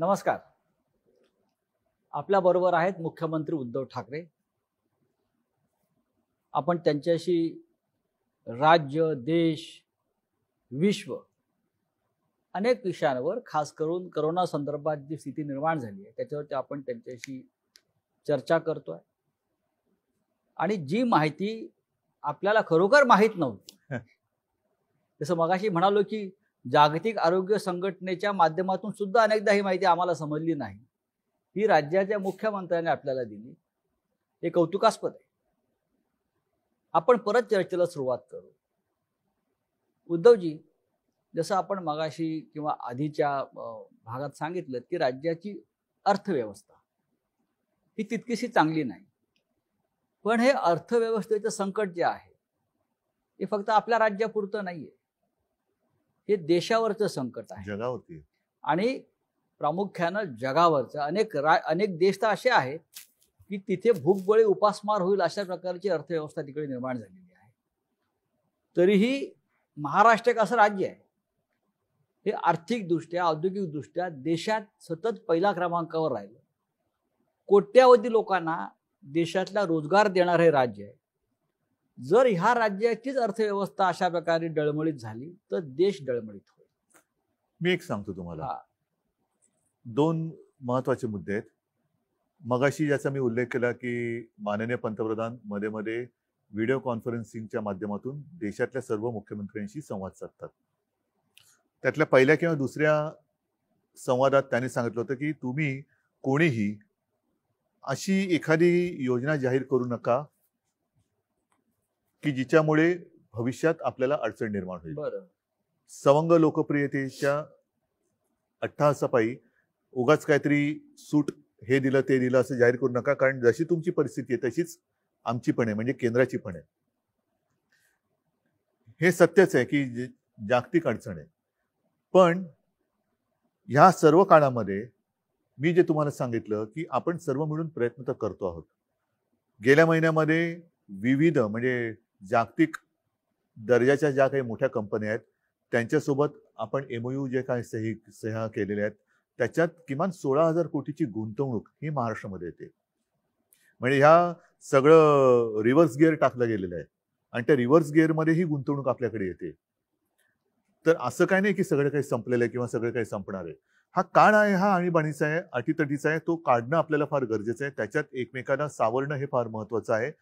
नमस्कार. आपल्या बरोबर आहेत मुख्यमंत्री उद्धव ठाकरे. आपण त्यांच्याशी राज्य, देश, विश्व अनेक विषयांवर खास करून कोरोना संदर्भात जी स्थिती निर्माण झाली आहे त्याच्यावरती आपण त्यांच्याशी चर्चा करतोय. आणि जी माहिती आपल्याला खरोखर माहीत नव्हती, जसं मगाशी म्हणालो की जागतिक आरोग्य संघटनेच्या माध्यमातून सुद्धा अनेकदा ही माहिती आम्हाला समजली नाही, ही राज्याच्या मुख्यमंत्र्यांनी आपल्याला दिली. हे कौतुकास्पद आहे. आपण परत चर्चेला सुरुवात करू. उद्धवजी, जसं आपण मगाशी किंवा आधीच्या भागात सांगितलं की राज्याची अर्थव्यवस्था ही तितकीशी चांगली नाही, पण हे अर्थव्यवस्थेचं संकट जे आहे हे फक्त आपल्या राज्यापुरतं नाहीये, हे देशावरचं संकट आहे, जगावरती. आणि प्रामुख्यानं जगावरचं. अनेक देश तर असे आहेत की तिथे भूकबळी उपासमार होईल अशा प्रकारची अर्थव्यवस्था तिकडे निर्माण झालेली आहे. तरीही महाराष्ट्र एक असं राज्य आहे हे आर्थिकदृष्ट्या, औद्योगिकदृष्ट्या देशात सतत पहिल्या क्रमांकावर राहिलं. कोट्यावधी लोकांना देशातला रोजगार देणारे राज्य आहे. जर ह्या राज्याचीच अर्थव्यवस्था अशा प्रकारे डळमळीत झाली तर देश डळमळीत होईल. मी एक सांगतो तुम्हाला, दोन महत्वाचे मुद्दे आहेत. मगाशी ज्याचा मी उल्लेख केला की माननीय पंतप्रधान मध्ये मध्ये व्हिडिओ कॉन्फरन्सिंगच्या माध्यमातून देशातल्या सर्व मुख्यमंत्र्यांशी संवाद साधतात. त्यातल्या पहिल्या किंवा दुसऱ्या संवादात त्यांनी सांगितलं होतं की तुम्ही कोणीही अशी एखादी योजना जाहीर करू नका की जिच्यामुळे भविष्यात आपल्याला अडचण निर्माण होईल. सवंग लोकप्रियतेच्या अट्टहासापायी उगाच काहीतरी सूट हे दिलं ते दिलं असं जाहीर करू नका, कारण जशी तुमची परिस्थिती आहे तशीच आमची पण आहे, म्हणजे केंद्राची पण आहे. हे सत्यच आहे की जागतिक अडचण आहे. पण ह्या सर्व काळामध्ये मी जे तुम्हाला सांगितलं की आपण सर्व मिळून प्रयत्न तर करतो आहोत. गेल्या महिन्यामध्ये विविध म्हणजे जागतिक दर्जाच्या ज्या काही मोठ्या कंपन्या आहेत त्यांच्यासोबत आपण MOU जे काही सह्या केलेल्या आहेत त्याच्यात किमान 16,000 कोटीची गुंतवणूक ही महाराष्ट्रामध्ये येते. म्हणजे ह्या सगळं रिव्हर्स गिअर टाकलं गेलेलं आहे आणि त्या रिव्हर्स गिअरमध्ये ही गुंतवणूक आपल्याकडे येते. तर असं काय नाही की सगळं काही संपलेलं आहे किंवा सगळं काही संपणार आहे. हा काळ आहे, हा आणीबाणीचा आहे, अटीतटीचा आहे. तो काढणं आपल्याला फार गरजेचं आहे. त्याच्यात एकमेकांना सावरणं हे फार महत्वाचं आहे.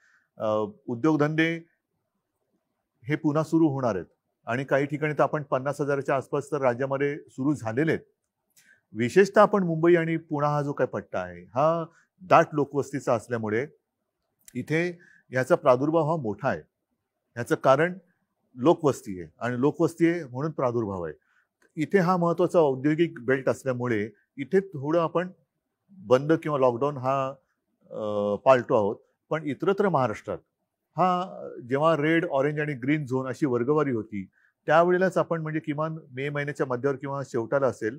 उद्योगधंदे हे पुन्हा सुरू होणार आहेत आणि काही ठिकाणी तर आपण 50,000च्या आसपास तर राज्यामध्ये सुरू झालेले आहेत. विशेषतः आपण मुंबई आणि पुणा हा जो काय पट्टा आहे हा दाट लोकवस्तीचा असल्यामुळे इथे ह्याचा प्रादुर्भाव हा मोठा आहे. ह्याचं कारण लोकवस्ती आहे आणि लोकवस्ती आहे म्हणून प्रादुर्भाव आहे. इथे हा महत्वाचा औद्योगिक बेल्ट असल्यामुळे इथे थोडं आपण बंद किंवा लॉकडाऊन हा पाळतो आहोत. पण इतरत्र महाराष्ट्रात हा जेव्हा रेड, ऑरेंज आणि ग्रीन झोन अशी वर्गवारी होती त्यावेळेलाच आपण म्हणजे किमान मे महिन्याच्या मध्यावर किंवा शेवटाला असेल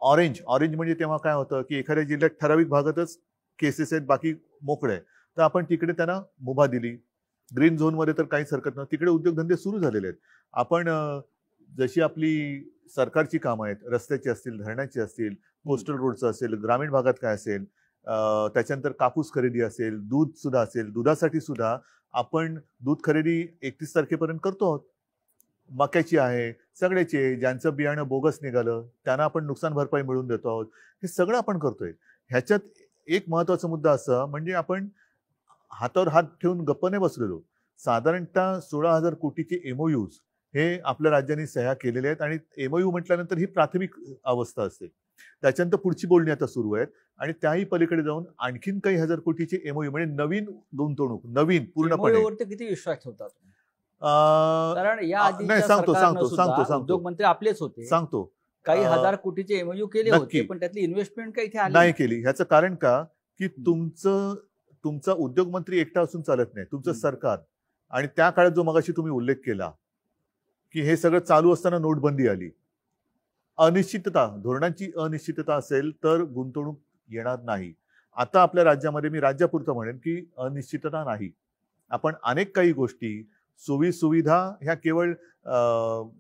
ऑरेंज म्हणजे तेव्हा काय होतं की एखाद्या जिल्ह्यात ठराविक भागातच केसेस आहेत, बाकी मोकळे आहे, तर आपण तिकडे त्यांना मुभा दिली. ग्रीन झोनमध्ये तर काहीच हरकत नव्हती, तिकडे उद्योगधंदे सुरू झालेले आहेत. आपण जशी आपली सरकारची कामं आहेत, रस्त्याची असतील, धरणाची असतील, कोस्टल रोडचं असेल, ग्रामीण भागात काय असेल, त्याच्यानंतर कापूस खरेदी असेल, दूध सुद्धा असेल, दुधासाठी सुद्धा आपण दूध खरेदी 31 तारखेपर्यंत करतो आहोत. मक्याची आहे, सगळ्याची आहे. ज्यांचं बियाणं बोगस निघालं त्यांना आपण नुकसान भरपाई मिळवून देतो आहोत. हे सगळं आपण करतोय. ह्याच्यात एक महत्वाचा मुद्दा असा म्हणजे आपण हातावर हात ठेवून गप्प नाही बसलेलो. साधारणतः 16,000 कोटीचे MOUs हे आपल्या राज्याने सह्या केलेले आहेत आणि MOU म्हटल्यानंतर ही प्राथमिक अवस्था असते. त्याच्यानंतर पुढची बोलणी आता सुरू आहेत आणि त्याही पलीकडे जाऊन आणखीन काही हजार कोटीचे MOU म्हणजे नवीन गुंतवणूक, नवीन पूर्णपणे. किती विश्वास ठेवतात? कारण या आधीच्या उद्योगमंत्री आपलेच होते. सांगतो काही हजार कोटीचे MOU केले होते पण त्यातली इन्व्हेस्टमेंट काही इथे नाही केली. ह्याचं कारण का की तुमचा उद्योगमंत्री एकटा असून चालत नाही, तुमचं सरकार. आणि त्या काळात जो मगाशी तुम्ही उल्लेख केला की हे सगळं चालू असताना नोटबंदी आली. अनिश्चितता, धोरणांची अनिश्चितता असेल तर गुंतवणूक येणार नाही. आता आपल्या राज्यामध्ये मी राज्यापुरतं म्हणेन की अनिश्चितता नाही. आपण अनेक काही गोष्टी सुविधा ह्या केवळ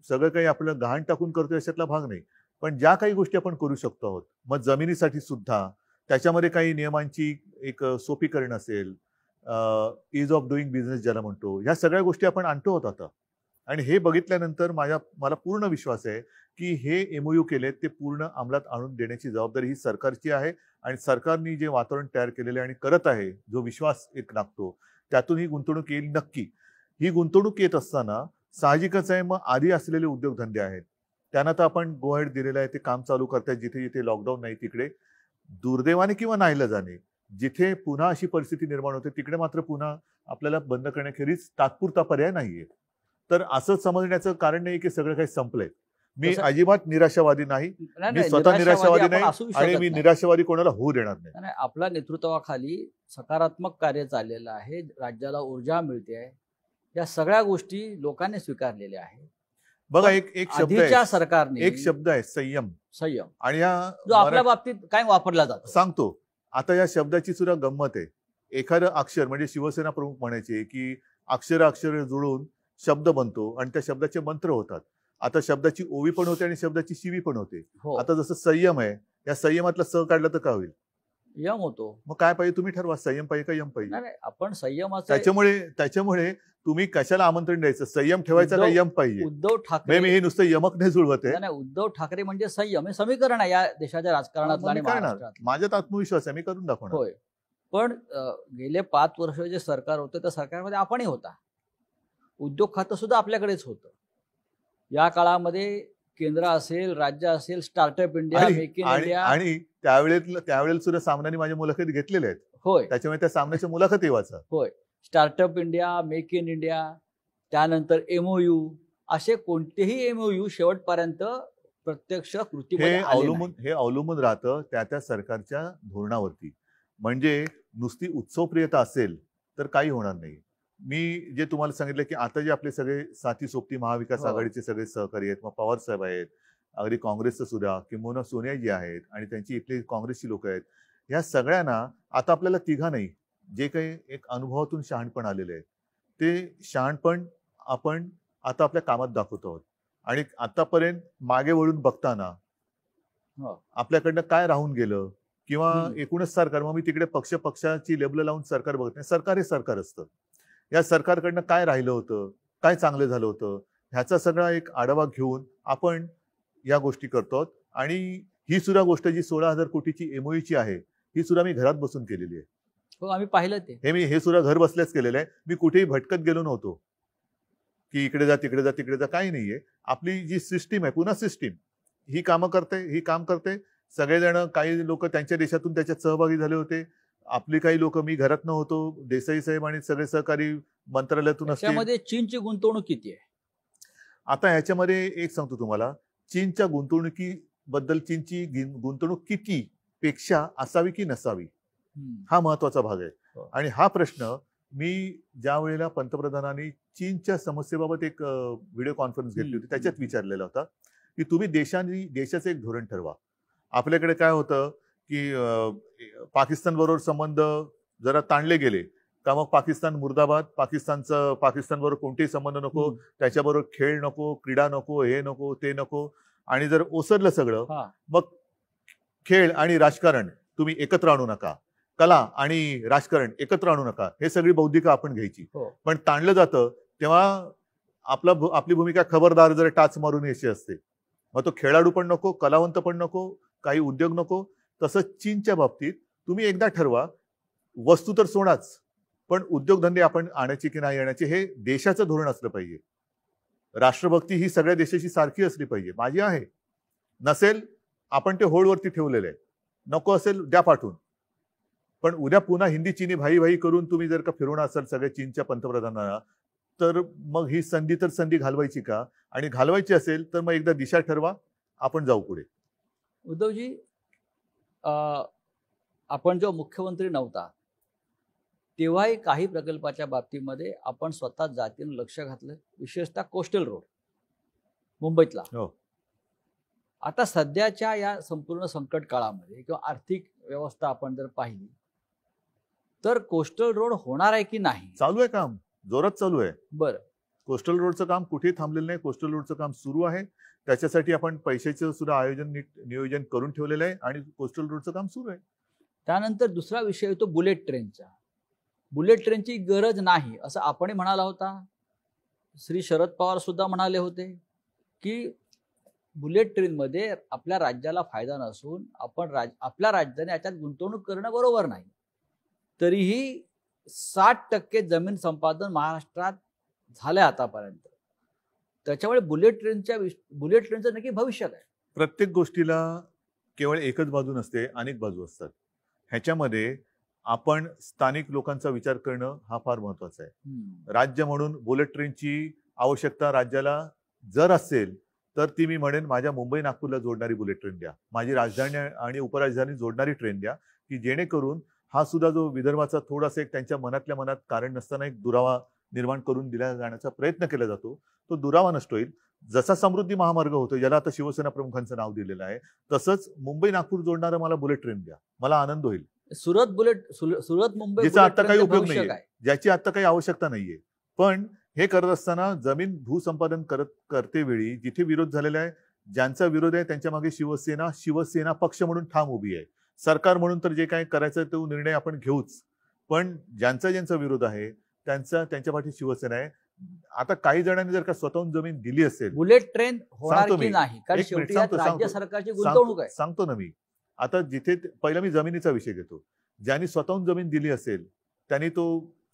सगळं काही आपलं गहाण टाकून करतोय अशातला भाग नाही. पण ज्या काही गोष्टी आपण करू शकतो आहोत, मग जमिनीसाठी सुद्धा त्याच्यामध्ये काही नियमांची एक सोपीकरण असेल, इज ऑफ डुईंग बिझनेस ज्याला म्हणतो, ह्या सगळ्या गोष्टी आपण आणतो आहोत आता. आणि हे बघितल्यानंतर मला पूर्ण विश्वास आहे की हे एमओयू केलेत ते पूर्ण अंमलात आणून देण्याची जबाबदारी ही सरकारची आहे. आणि सरकारने जे वातावरण तयार केलेले आणि करत आहे, जो विश्वास एक लागतो, त्यातून ही गुंतवणूक येईल नक्की. ही गुंतवणूक येत असताना साहजिकच आहे, मग आधी असलेले उद्योगधंदे आहेत त्यांना तर आपण गो हेड दिलेलं आहे, ते काम चालू करतायत. जिथे जिथे लॉकडाऊन नाही तिकडे दुर्दैवाने किंवा नाईलाजाने जिथे पुन्हा अशी परिस्थिती निर्माण होते तिकडे मात्र पुन्हा आपल्याला बंद करण्याखेरीज तात्पुरता पर्याय नाहीये. तर असं समजण्याचं कारण नाही की सगळं काही संपलंय. मी अजिबात निराशावादी नाही, मी स्वतः निराशावादी नाही आणि मी निराशावादी कोणाला होऊ देणार नाही. आपल्या नेतृत्वाखाली सकारात्मक कार्य चाललेलं आहे, राज्याला ऊर्जा मिळते आहे, या सगळ्या गोष्टी लोकांनी स्वीकारलेल्या आहेत. बघा एक शब्द आहे, सरकारने एक शब्द आहे संयम. आणि जो आपल्या बाबतीत काय वापरला जातो सांगतो. आता या शब्दाची सुद्धा गंमत आहे. एखादं अक्षर म्हणजे शिवसेना प्रमुख म्हणायचे की अक्षर जुळून शब्द बनतो आणि त्या शब्दाचे मंत्र होतात. आता शब्दाची ओवी पण होते आणि शब्दाची शिवी पण होते. आता जसं संयम आहे, या संयमातला स काढलं तर काय होईल? यम होतो. मग काय पाहिजे तुम्ही ठरवा, संयम पाहिजे का यम पाहिजे? आपण संयमाचं त्याच्यामुळे तुम्ही कशाला आमंत्रण द्यायचं? संयम ठेवायचा का यम पाहिजे? उद्धव ठाकरे, मी हे नुसतं यमक नाही जुळवत आहे. उद्धव ठाकरे म्हणजे संयम हे समीकरण आहे या देशाच्या राजकारणात आणि महाराष्ट्रात. माझ्यात आत्मविश्वास आहे, मी करून दाखवणार. होय, पण गेले 5 वर्ष जे सरकार होतं त्या सरकारमध्ये आपणही होता. उद्योग खातं सुद्धा आपल्याकडेच होतं. या काळामध्ये केंद्र असेल, राज्य असेल, startup India, make in India, आणि त्यावेळेला सुद्धा सामनाने माझ्या मुलाखती घेतलेल्या आहेत. होय, त्याच्यामुळे त्या सामन्याच्या मुलाखती वाचा. होय, startup India, make in India, त्यानंतर एमओयू, असे कोणतेही एमओयू शेवटपर्यंत प्रत्यक्ष कृतीमध्ये हे अवलंबून राहतं त्या सरकारच्या धोरणावरती. म्हणजे नुसती उत्सवप्रियता असेल तर काही होणार नाही. मी जे तुम्हाला सांगितलं की आता जे आपले सगळे साथी सोबती महाविकास आघाडीचे सगळे सहकारी आहेत, मग पवार साहेब आहेत, अगदी काँग्रेसचं सुद्धा, किंवा सोनियाजी आहेत आणि त्यांची इथली काँग्रेसची लोक आहेत, ह्या सगळ्यांना आता आपल्याला तिघा नाही, जे काही एक अनुभवातून शहाणपण आलेलं आहे ते शहाणपण आपण आता आपल्या कामात दाखवतो आहोत. आणि आतापर्यंत मागे वळून बघताना आपल्याकडनं काय राहून गेलं किंवा एकूणच सरकार, मग मी तिकडे पक्षाची लेबल लावून सरकार बघत नाही. सरकार हे सरकार असतं. या सरकारकडनं काय राहिलं होतं, काय चांगलं झालं होतं, ह्याचा सगळा एक आढावा घेऊन आपण या गोष्टी करतो. आणि ही सुद्धा गोष्ट जी 16,000 कोटीची एमओयूची आहे, ही सुद्धा मी घरात बसून केलेली आहे. हो, आम्ही पाहिलं ते. हे सुद्धा घर बसल्याच केलेलं आहे. मी कुठेही भटकत गेलो नव्हतो की इकडे जा तिकडे जा तिकडे जा, काही नाहीये. आपली जी सिस्टीम आहे, पुन्हा सिस्टीम ही काम करते. सगळेजण, काही लोक त्यांच्या देशातून त्याच्यात सहभागी झाले होते, आपली काही लोक, मी घरात नव्हतो, देसाई साहेब आणि सगळे सहकारी मंत्रालयातून असतील. त्याच्यामध्ये चीनची गुंतवणूक किती आहे? आता ह्याच्यामध्ये एक सांगतो तुम्हाला, चीनच्या गुंतवणुकीबद्दल, चीनची गुंतवणूक किती पेक्षा असावी की नसावी, हा महत्वाचा भाग आहे. आणि हा प्रश्न मी ज्या वेळेला पंतप्रधानांनी चीनच्या समस्येबाबत एक व्हिडिओ कॉन्फरन्स घेतली होती त्याच्यात विचारलेला होता की तुम्ही देशाचं एक धोरण ठरवा. आपल्याकडे काय होतं की पाकिस्तान बरोबर संबंध जरा ताणले गेले का मग पाकिस्तान मुर्दाबाद, पाकिस्तान बरोबर कोणतेही संबंध नको, त्याच्याबरोबर खेळ नको, क्रीडा नको, हे नको ते नको. आणि जर ओसरलं सगळं, मग खेळ आणि राजकारण तुम्ही एकत्र आणू नका, कला आणि राजकारण एकत्र आणू नका, हे सगळी बौद्धिक आपण घ्यायची. पण ताणलं जातं तेव्हा आपली भूमिका खबरदार जर टाच मारून यायची असते. मग तो खेळाडू पण नको, कलावंत पण नको, काही उद्योग नको. तसं चीनच्या बाबतीत तुम्ही एकदा ठरवा, वस्तू तर सोडाच, पण उद्योगधंदे आपण आणायचे की नाही आणायचे हे देशाचं धोरण असलं पाहिजे. राष्ट्रभक्ती ही सगळ्या देशाची सारखी असली पाहिजे. माझी आहे, नसेल आपण ते होल्डवरती ठेवलेलं आहे, नको असेल द्या पाठवून. पण उद्या पुन्हा हिंदी चीनी भाई भाई करून तुम्ही जर का फिरवणार असाल सगळ्या चीनच्या पंतप्रधानांना, तर मग ही संधी घालवायची का? आणि घालवायची असेल तर मग एकदा दिशा ठरवा, आपण जाऊ पुढे. उद्धवजी, आपण जेव्हा मुख्यमंत्री नव्हता तेव्हाही काही प्रकल्पाच्या बाबतीमध्ये आपण स्वतः जातीनं लक्ष घातलं, विशेषतः कोस्टल रोड मुंबईतला. आता सध्याच्या या संपूर्ण संकट काळामध्ये किंवा आर्थिक व्यवस्था आपण जर पाहिली तर कोस्टल रोड होणार आहे की नाही? चालू आहे, काम जोरात चालू आहे. बरं, कोस्टल रोडचं काम कुठेही थांबलेलं नाही. कोस्टल रोडचं काम सुरू आहे. त्याच्यासाठी आपण पैशाचं सुद्धा आयोजन नियोजन करून ठेवलेलं आहे आणि कोस्टल रोडचं काम सुरू आहे. त्यानंतर दुसरा विषय येतो बुलेट ट्रेनचा. बुलेट ट्रेनची गरज नाही असं आपण म्हणाला होता. श्री शरद पवार सुद्धा म्हणाले होते की बुलेट ट्रेनमध्ये आपल्या राज्याला फायदा नसून आपण आपल्या राज्याने याच्यात गुंतवणूक करणं बरोबर नाही. तरीही 60% जमीन संपादन महाराष्ट्रात झालंय आतापर्यंत. त्याच्यामुळे बुलेट ट्रेनचं नक्की भविष्य काय? प्रत्येक गोष्टीला केवळ एकच बाजू नसते, अनेक बाजू असतात. ह्याच्यामध्ये आपण स्थानिक लोकांचा विचार करणं हा फार महत्वाचा आहे. राज्य म्हणून बुलेट ट्रेनची आवश्यकता राज्याला जर असेल तर ती मी म्हणेन माझ्या मुंबई नागपूरला जोडणारी बुलेट ट्रेन द्या. माझी राजधानी आणि उपराजधानी जोडणारी ट्रेन द्या, की जेणेकरून हा सुद्धा जो विदर्भाचा थोडासा एक त्यांच्या मनातल्या मनात कारण नसताना एक दुरावा निर्माण करून दिला जाण्याचा प्रयत्न केला जातो, तो दुरावा नष्ट होईल. जसा समृद्धी महामार्ग होतो, ज्याला आता शिवसेना प्रमुखांचं नाव दिलेलं आहे, तसंच मुंबई नागपूर जोडणारं मला बुलेट ट्रेन द्या, मला आनंद होईल. सुरत मुंबई ज्याचा आता काही उपयोग नाहीये, ज्याची आता काही आवश्यकता नाहीये. पण हे करत असताना जमीन भूसंपादन करते वेळी जिथे विरोध झालेला आहे, ज्यांचा विरोध आहे त्यांच्या मागे शिवसेना पक्ष म्हणून ठाम उभी आहे. सरकार म्हणून तर जे काही करायचं तो निर्णय आपण घेऊच, पण ज्यांचा विरोध आहे त्यांच्या पाठी शिवसेना आहे. आता काही जणांनी जर का स्वतःहून जमीन दिली असेल, बुलेट ट्रेन होणार की नाही, कारण शेवटी राज्य सरकारची गुंतवणूक आहे. सांगतो ना मी. आता जिथे पहिला मी जमिनीचा विषय घेतो. ज्यांनी स्वतःहून जमीन दिली असेल त्यांनी तो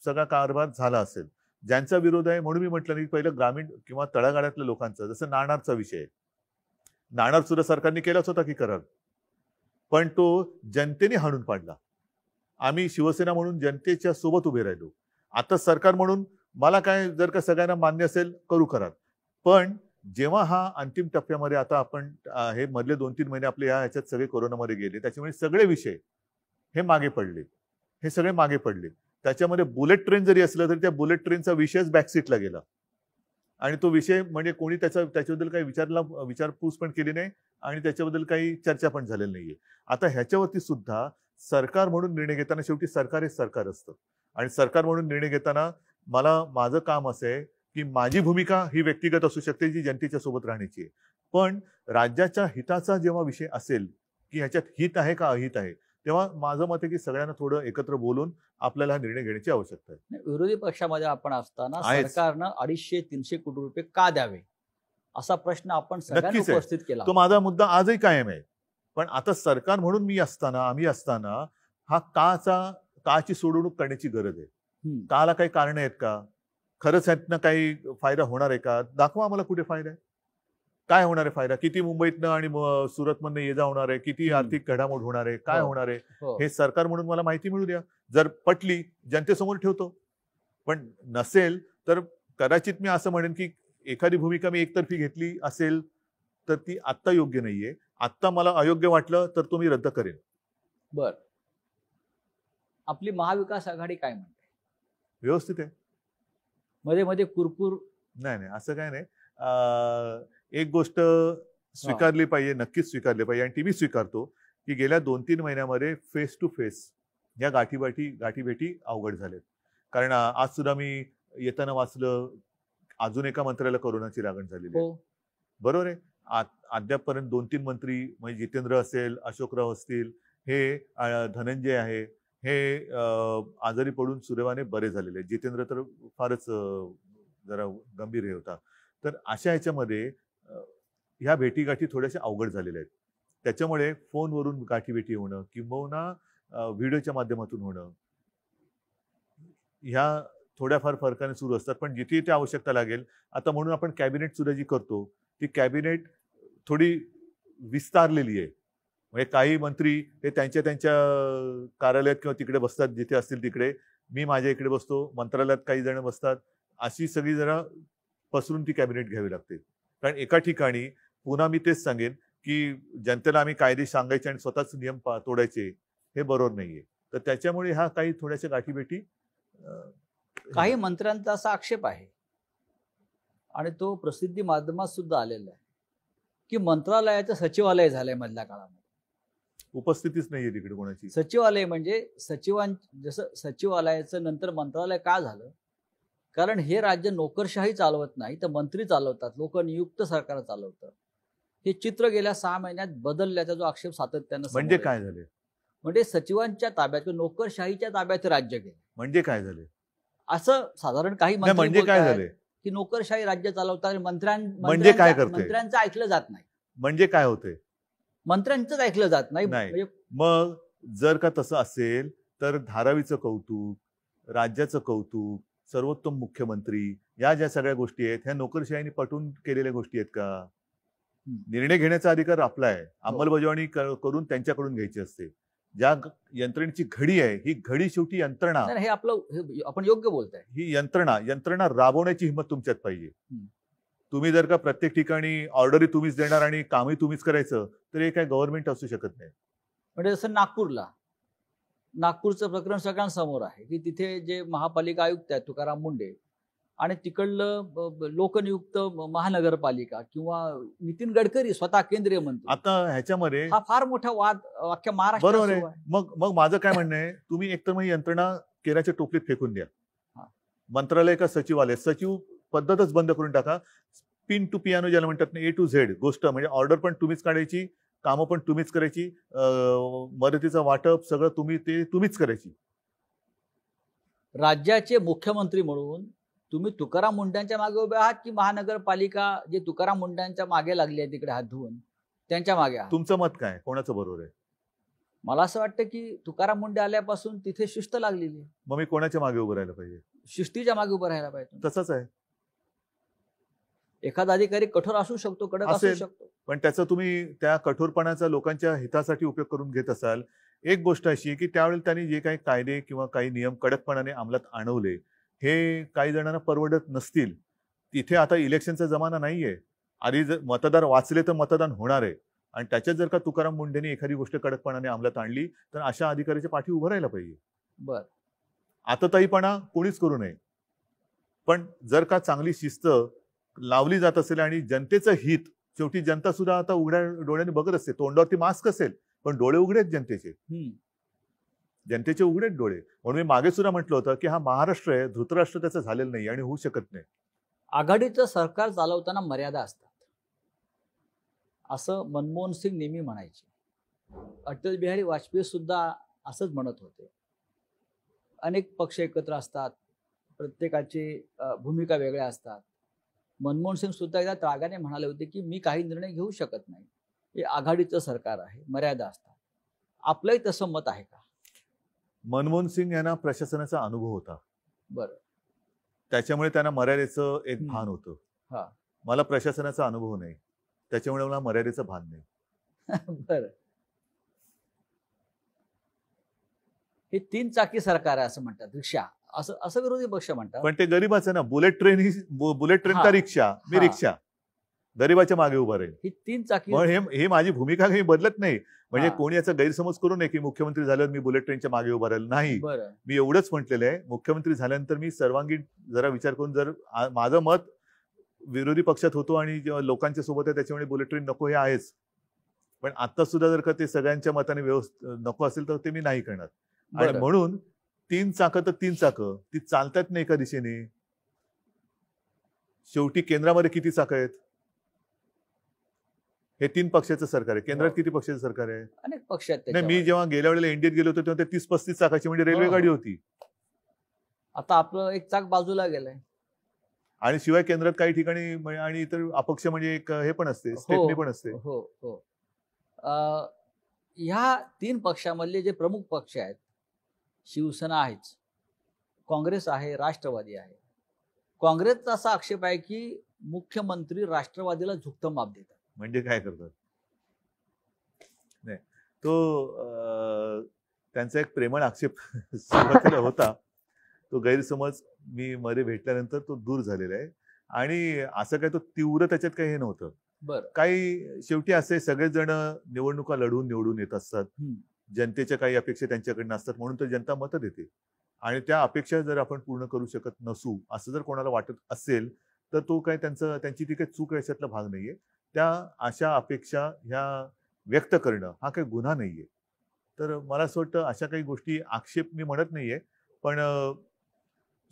सगळा कारभार झाला असेल. ज्यांचा विरोध आहे म्हणून मी म्हटलं की पहिलं ग्रामीण किंवा तळागाळातल्या लोकांचा, जसं नाणारचा विषय आहे. नाणार सुद्धा सरकारने केलाच होता की करार, पण तो जनतेने हाणून पाडला. आम्ही शिवसेना म्हणून जनतेच्या सोबत उभे राहिलो. आता सरकार म्हणून मला काय, जर का सगळ्यांना मान्य असेल करू करार, पण जेव्हा हा अंतिम टप्प्यामध्ये आता आपण हे मधले 2-3 महिने आपले ह्याच्यात सगळे कोरोनामध्ये गेले, त्याच्यामुळे सगळे विषय हे मागे पडले, हे सगळे मागे पडले. त्याच्यामध्ये बुलेट ट्रेन जरी असलं तरी त्या बुलेट ट्रेनचा विषयच बॅकसीटला गेला आणि तो विषय म्हणजे कोणी त्याच्याबद्दल काही विचारपूस पण केली नाही आणि त्याच्याबद्दल काही चर्चा पण झालेली नाहीये. आता ह्याच्यावरती सुद्धा सरकार म्हणून निर्णय घेताना शेवटी सरकार हे सरकार असतं आणि सरकार म्हणून निर्णय घेताना माझं काम असं आहे की माझी भूमिका ही व्यक्तिगत असू शकते, जी जनतेच्या सोबत राहण्याची आहे. पण राज्याच्या हिताचा जेव्हा विषय असेल की ह्याच्यात हित आहे का अहित आहे, तेव्हा माझं मत आहे की सगळ्यांना थोडं एकत्र बोलून आपल्याला निर्णय घेण्याची आवश्यकता आहे. विरोधी पक्षामध्ये आपण असताना सरकारनं 250-300 कोटी रुपये का द्यावे असा प्रश्न आपण सगळ्यांनी उपस्थित केला. तो माझा मुद्दा आजही कायम आहे. पण आता सरकार म्हणून आम्ही असताना हा काची सोडवणूक करण्याची गरज आहे. काला काही कारण आहेत का, खरंच ह्यातनं काही फायदा होणार आहे का, दाखवा आम्हाला कुठे फायदा आहे, काय होणार आहे फायदा, किती मुंबईतनं आणि सुरतमधनं ये जा होणार आहे, किती आर्थिक घडामोड होणार आहे, काय होणार आहे, हे सरकार म्हणून मला माहिती मिळू द्या. जर पटली जनतेसमोर ठेवतो, पण नसेल तर कदाचित मी असं म्हणेन की एखादी भूमिका मी एकतर्फी घेतली असेल तर ती आत्ता योग्य नाहीये. आत्ता मला अयोग्य वाटलं तर तो मी रद्द करेन. बर, आपली महाविकास आघाडी काय म्हणते? व्यवस्थित आहे. मध्ये मध्ये कुरकुर नाही, असं काय नाही. एक गोष्ट स्वीकारली पाहिजे, नक्कीच स्वीकारली पाहिजे आणि ती मी स्वीकारतो की गेल्या 2-3 महिन्यामध्ये फेस टू फेस या गाठीभेटी अवघड झालेत. कारण आज सुद्धा मी येताना वाचलं, अजून एका मंत्र्याला कोरोनाची लागण झालेली आहे. बरोबर आहे. अद्यापपर्यंत 2-3 मंत्री म्हणजे जितेंद्र असेल, अशोकराव असतील, हे धनंजय आहे, हे आजारी पडून सुदैवाने बरे झालेले. जितेंद्र तर फारच जरा गंभीर हे होता. तर अशा ह्याच्यामध्ये ह्या भेटीगाठी थोड्याशा अवघड झालेल्या आहेत. त्याच्यामुळे फोनवरून गाठीभेटी होणं किंबहुना व्हिडिओच्या माध्यमातून होणं, ह्या थोड्याफार फरकाने सुरू असतात. पण जिथे ते आवश्यकता लागेल, आता म्हणून आपण कॅबिनेट सुद्धा जी करतो ती कॅबिनेट थोडी विस्तारलेली आहे. म्हणजे काही मंत्री हे त्यांच्या कार्यालयात किंवा तिकडे बसतात, जिथे असतील तिकडे. मी माझ्या इकडे बसतो, मंत्रालयात काही जण बसतात. अशी सगळी जरा पसरून ती कॅबिनेट घ्यावी लागते. कारण एका ठिकाणी पुन्हा मी तेच सांगेन की जनतेला आम्ही कायदे सांगायचे आणि स्वतःच नियम तोडायचे, हे बरोबर नाहीये. तर त्याच्यामुळे ह्या काही थोड्याशा गाठीभेटी. काही मंत्र्यांचा असा आक्षेप आहे आणि तो प्रसिद्धी माध्यमात सुद्धा आलेला आहे की मंत्रालयाचं सचिवालय झालंय मधल्या काळामध्ये. उपस्थितीच नाहीये तिकडे कोणाची. सचिवालय म्हणजे जसं सचिवालयाचं नंतर मंत्रालय का झालं, कारण हे राज्य नोकरशाही चालवत नाही, तर मंत्री चालवतात, लोकनियुक्त सरकार चालवतं. हे चित्र गेल्या 6 महिन्यात बदलल्याचा जो आक्षेप सातत्यानं समोर म्हणजे येतो. काय झाले? म्हणजे सचिवांच्या ताब्यात किंवा नोकरशाहीच्या ताब्यात हे राज्य गेलं, म्हणजे काय झाले? असं साधारण काही नाही, मंत्री म्हणजे काय बोलतायत झाले? की नोकरशाही राज्य चालवतात आणि म्हणजे काय करते? मंत्र्यांचं ऐकलं जात नाही. म्हणजे काय होते? मंत्र्यांचंच ऐकलं जात नाही. नाही. म्हणजे मग जर का तसं असेल तर धारावीचं कौतुक, राज्याचं कौतुक, सर्वोत्तम मुख्यमंत्री, या ज्या सगळ्या गोष्टी आहेत ह्या नोकरशाहीने पटवून केलेल्या गोष्टी आहेत का? निर्णय घेण्याचा अधिकार आपला आहे, अंमलबजावणी करून त्यांच्याकडून घ्यायची असते. ज्या यंत्रणेची घडी आहे ही घडी शेवटी यंत्रणा, नाही, हे आपलं आपण योग्य बोलताय. ही यंत्रणा राबवण्याची हिंमत तुमच्यात पाहिजे. तुम्ही जर का प्रत्येक ठिकाणी ऑर्डरी तुम्हीच देणार आणि कामही तुम्हीच करायचं तर हे काय गव्हर्नमेंट असू शकत नाही. म्हणजे जसं नागपूरचं प्रकरण सगळ्यांसमोर आहे की तिथे जे महापालिका आयुक्त आहेत तुकाराम मुंडे आणि तिकडलं लोकनियुक्त महानगरपालिका किंवा नितीन गडकरी स्वतः केंद्रीय मंत्री, आता ह्याच्यामध्ये हा फार मोठा वाद अख्ख्या महाराष्ट्रात बरोबर आहे. सुरू आहे. मग माझं काय म्हणणं आहे, तुम्ही एकतर मग यंत्रणा केराच्या टोपलीत फेकून द्या. हा. मंत्रालय का सचिवालय, सचिव पद्धतच बंद करून टाका. पिन टू पियानो ज्याला म्हणतात ना, A to Z गोष्ट, म्हणजे ऑर्डर पण तुम्हीच काढायची, कामं पण तुम्हीच करायची, मदतीचं वाटप सगळं तुम्हीच करायची. राज्याचे मुख्यमंत्री म्हणून तुम्ही तुकाराम मुंड्यांच्या मागे उभे आहात की महानगरपालिका जे तुकाराम मुंड्यांच्या मागे लागली आहे तिकडे हात धुवून त्यांच्या मागे आहात? तुमचं मत काय, कोणाचं बरोबर आहे? मला असं वाटतं की तुकाराम मुंडे आल्यापासून तिथे शिस्त लागलेली आहे. मग मी कोणाच्या मागे उभं राहायला पाहिजे? शिस्तीच्या मागे उभं राहायला पाहिजे. तसंच आहे. एखादा अधिकारी कठोर असू शकतो, कडक असू असेल. शकतो, पण त्याचा तुम्ही त्या कठोरपणाचा लोकांच्या हितासाठी उपयोग करून घेत असाल. एक गोष्ट अशी आहे की त्यावेळी त्यांनी जे काही कायदे किंवा काही नियम कडकपणाने अंमलात आणवले हे काही जणांना परवडत नसतील. तिथे आता इलेक्शनचा जमाना नाहीये. आधी जर मतदार वाचले तर मतदान होणार आहे आणि त्याच्यात जर का तुकाराम मुंडेंनी एखादी गोष्ट कडकपणाने अंमलात आणली तर अशा अधिकाऱ्याच्या पाठी उभं राहायला पाहिजे. बर आतताईपणा कोणीच करू नये. पण जर का चांगली शिस्त लावली जात असेल आणि जनतेचं हित, शेवटी जनता सुद्धा आता उघड्या डोळ्याने बघत असते. तोंडावरती मास्क असेल पण डोळे उघडे आहेत जनतेचे. जनतेचे उघडेत डोळे. म्हणून मी मागे सुद्धा म्हटलं होतं की हा महाराष्ट्र आहे, धृतराष्ट्र त्याचं झालेलं नाही आणि होऊ शकत नाही. आघाडीचं सरकार चालवताना मर्यादा असतात असं मनमोहन सिंग नेहमी म्हणायचे. अटल बिहारी वाजपेयी सुद्धा असंच म्हणत होते. अनेक पक्ष एकत्र असतात, प्रत्येकाची भूमिका वेगळ्या असतात. मनमोहन सिंग सुद्धा एकदा रागाने म्हणाले होते की मी काही निर्णय घेऊ शकत नाही, हे आघाडीचं सरकार आहे, मर्यादा असतात. आपलंही तसं मत आहे का? मनमोहन सिंग यांना प्रशासनाचा अनुभव होता. बरं. त्याच्यामुळे त्यांना मर्यादेचं एक भान होतं. हा. मला प्रशासनाचा अनुभव नाही, त्याच्यामुळे मला मर्यादेचं भान नाही. बरं. हे 3 चाकी सरकार आहे असं म्हणतात, रिक्षा असं विरोधी पक्ष म्हणतात. पण ते गरीबाचं ना, बुलेट ट्रेन का रिक्षा, मी रिक्षा गरीबाच्या मागे उभा राहील. ही 3 चाकी. हे माझी भूमिका काही बदलत नाही. म्हणजे कोणी याचा गैरसमज करू नये की मुख्यमंत्री झाल्यावर मी बुलेट ट्रेनच्या मागे उभा राहील. नाही, मी एवढंच म्हटलेलं आहे, मुख्यमंत्री झाल्यानंतर मी सर्वांगीण जरा विचार करून, जर माझं मत विरोधी पक्षात होतो आणि लोकांच्या सोबत आहे त्याच्यामुळे बुलेट ट्रेन नको हे आहेच. पण आता सुद्धा जर का ते सगळ्यांच्या मताने नको असेल तर ते मी नाही करणार. आणि म्हणून 3 चाकं तर 3 चाकं ती चालतात नाही एका दिशेने. शेवटी केंद्रामध्ये किती चाकं आहेत? हे 3 पक्षाचं सरकार आहे. केंद्रात किती पक्षाचं सरकार आहे? अनेक पक्ष आहेत. नाही, मी जेव्हा गेल्या वेळेला इंडियात गेलो होतो तेव्हा ते 30-35 चाकाची म्हणजे रेल्वे गाडी होती. आता आपलं एक चाक बाजूला गेलंय. आणि शिवाय केंद्रात काही ठिकाणी आणि इतर अपक्ष म्हणजे एक हे पण असते, स्टेपनी पण असते. हो हो. ह्या 3 पक्षामधले जे प्रमुख पक्ष आहेत, शिवसेना आहेच, काँग्रेस आहे, राष्ट्रवादी आहे. काँग्रेसचा असा आक्षेप आहे की मुख्यमंत्री राष्ट्रवादीला झुकतं माप देतात. म्हणजे काय करतात? नाही, तो त्यांचा एक प्रेमळ आक्षेप सुरुवातीला होता. तो गैरसमज मी मध्ये भेटल्यानंतर तो दूर झालेला आहे. आणि असं काय तो तीव्र त्याच्यात काही हे नव्हतं. बरं. काही शेवटी असे सगळेच जण निवडणुका लढवून निवडून येत असतात. जनतेच्या काही अपेक्षा त्यांच्याकडनं असतात, म्हणून तर जनता मतं देते. आणि त्या अपेक्षा जर आपण पूर्ण करू शकत नसू असं जर कोणाला वाटत असेल तर तो काय त्यांची ती काही चूक आहे, याच्यातला भाग नाहीये. त्या अशा अपेक्षा ह्या व्यक्त करणं हा काही गुन्हा नाहीये. तर मला असं वाटतं अशा काही गोष्टी, आक्षेप मी म्हणत नाहीये, पण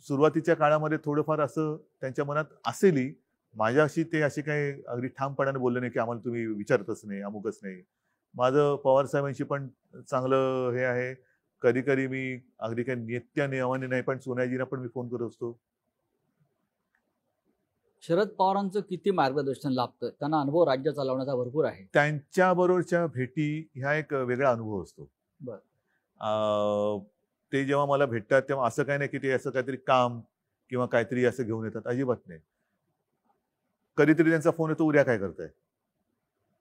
सुरुवातीच्या काळामध्ये थोडंफार असं त्यांच्या मनात असेलही. माझ्याशी ते असे काही अगदी ठामपणाने बोलले नाही की आम्हाला तुम्ही विचारतच नाही, अमुकच नाही. माझं पवार साहेबांशी पण चांगलं हे आहे. कधी कधी मी अगदी काही नित्य नियमाने नाही, पण सोनियाजींना पण मी फोन करत असतो. शरद पवारांचं किती मार्गदर्शन लाभतं? त्यांना अनुभव राज्य चालवण्याचा भरपूर आहे. त्यांच्याबरोबरच्या भेटी ह्या एक वेगळा अनुभव असतो. बरं. ते जेव्हा मला भेटतात तेव्हा असं काही नाही की ते असं काहीतरी काम किंवा काहीतरी असं घेऊन येतात, अजिबात नाही. कधीतरी त्यांचा फोन येतो, उद्या काय करताय?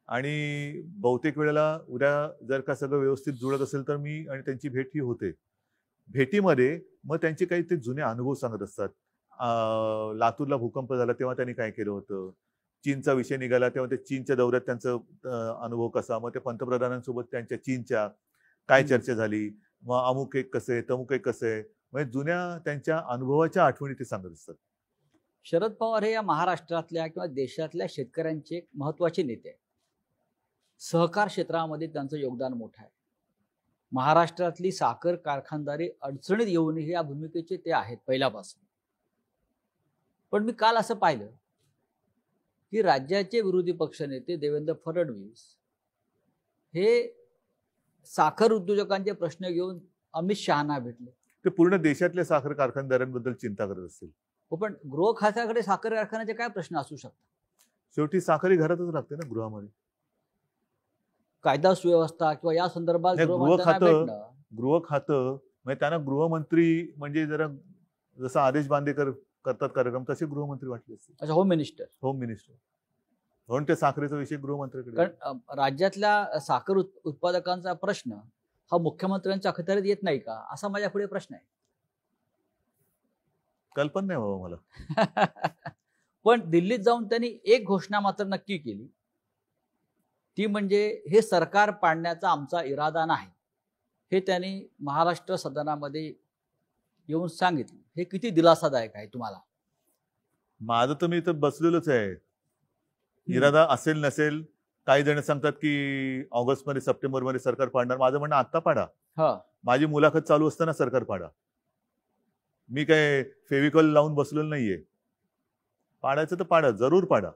आणि बहुतेक वेळेला उद्या जर का सगळं व्यवस्थित जुळत असेल तर मी आणि त्यांची भेट ही होते. भेटीमध्ये मग त्यांचे काही ते जुने अनुभव सांगत असतात. लातूरला भूकंप झाला तेव्हा त्यांनी काय केलं होतं, चीनचा विषय निघाला तेव्हा ते चीनच्या दौऱ्यात त्यांचं अनुभव कसा, मग ते पंतप्रधानांसोबत त्यांच्या चीनच्या काय चर्चा झाली, मग अमुक एक कसं आहे, तमुक एक कसं आहे, म्हणजे जुन्या त्यांच्या अनुभवाच्या आठवणी ते सांगत असतात. शरद पवार हे या महाराष्ट्रातल्या किंवा देशातल्या शेतकऱ्यांचे एक महत्वाचे नेते आहेत. सहकार क्षेत्रामध्ये त्यांचं योगदान मोठं आहे. महाराष्ट्रातली साखर कारखानदारी अडचणीत येऊनही या भूमिकेचे ते आहेत पहिल्यापासून. पण मी काल असं पाहिलं की राज्याचे विरोधी पक्षनेते देवेंद्र फडणवीस हे साखर उद्योजकांचे प्रश्न घेऊन अमित शहाना भेटले. ते पूर्ण देशातल्या साखर कारखानदारांबद्दल चिंता करत असतील. हो, पण गृह खात्याकडे साखर कारखान्याचे काय प्रश्न असू शकतात? शेवटी साखरी घरातच लागते ना, गृहामध्ये. कायदा सुव्यवस्था किंवा या संदर्भात नाही, गृहमंत्र्यांना भेटणं. गृह खातं म्हणजे त्यांना गृहमंत्री म्हणजे जरा जसा आदेश बांदेकर करतात कार्यक्रम तसे गृहमंत्री वाटले असते. अच्छा, होम मिनिस्टर. होम मिनिस्टर म्हणून ते साखरेचा विषय गृहमंत्र्याकडे. कारण राज्यातल्या साखर उत्पादकांचा प्रश्न हा मुख्यमंत्र्यांच्या अखत्यारीत येत नाही का, असा माझ्या पुढे प्रश्न आहे. कल्पना नाही बाबा मला. पण दिल्लीत जाऊन त्यांनी एक घोषणा मात्र नक्की केली, ती म्हणजे हे सरकार पाडण्याचा आमचा इरादा नाही. हे त्यांनी महाराष्ट्र सदनामध्ये येऊन सांगितलं. हे किती दिलासादायक आहे तुम्हाला? माझं तर मी इथं बसलेलोच आहे. इरादा असेल नसेल, काही जण सांगतात की ऑगस्टमध्ये सप्टेंबरमध्ये सरकार पाडणार. माझं म्हणणं आत्ता पाडा. माझी मुलाखत चालू असताना सरकार पाडा. मी काय फेविकॉल लावून बसलेलो नाहीये. पाडायचं तर पाडा, जरूर पाडा.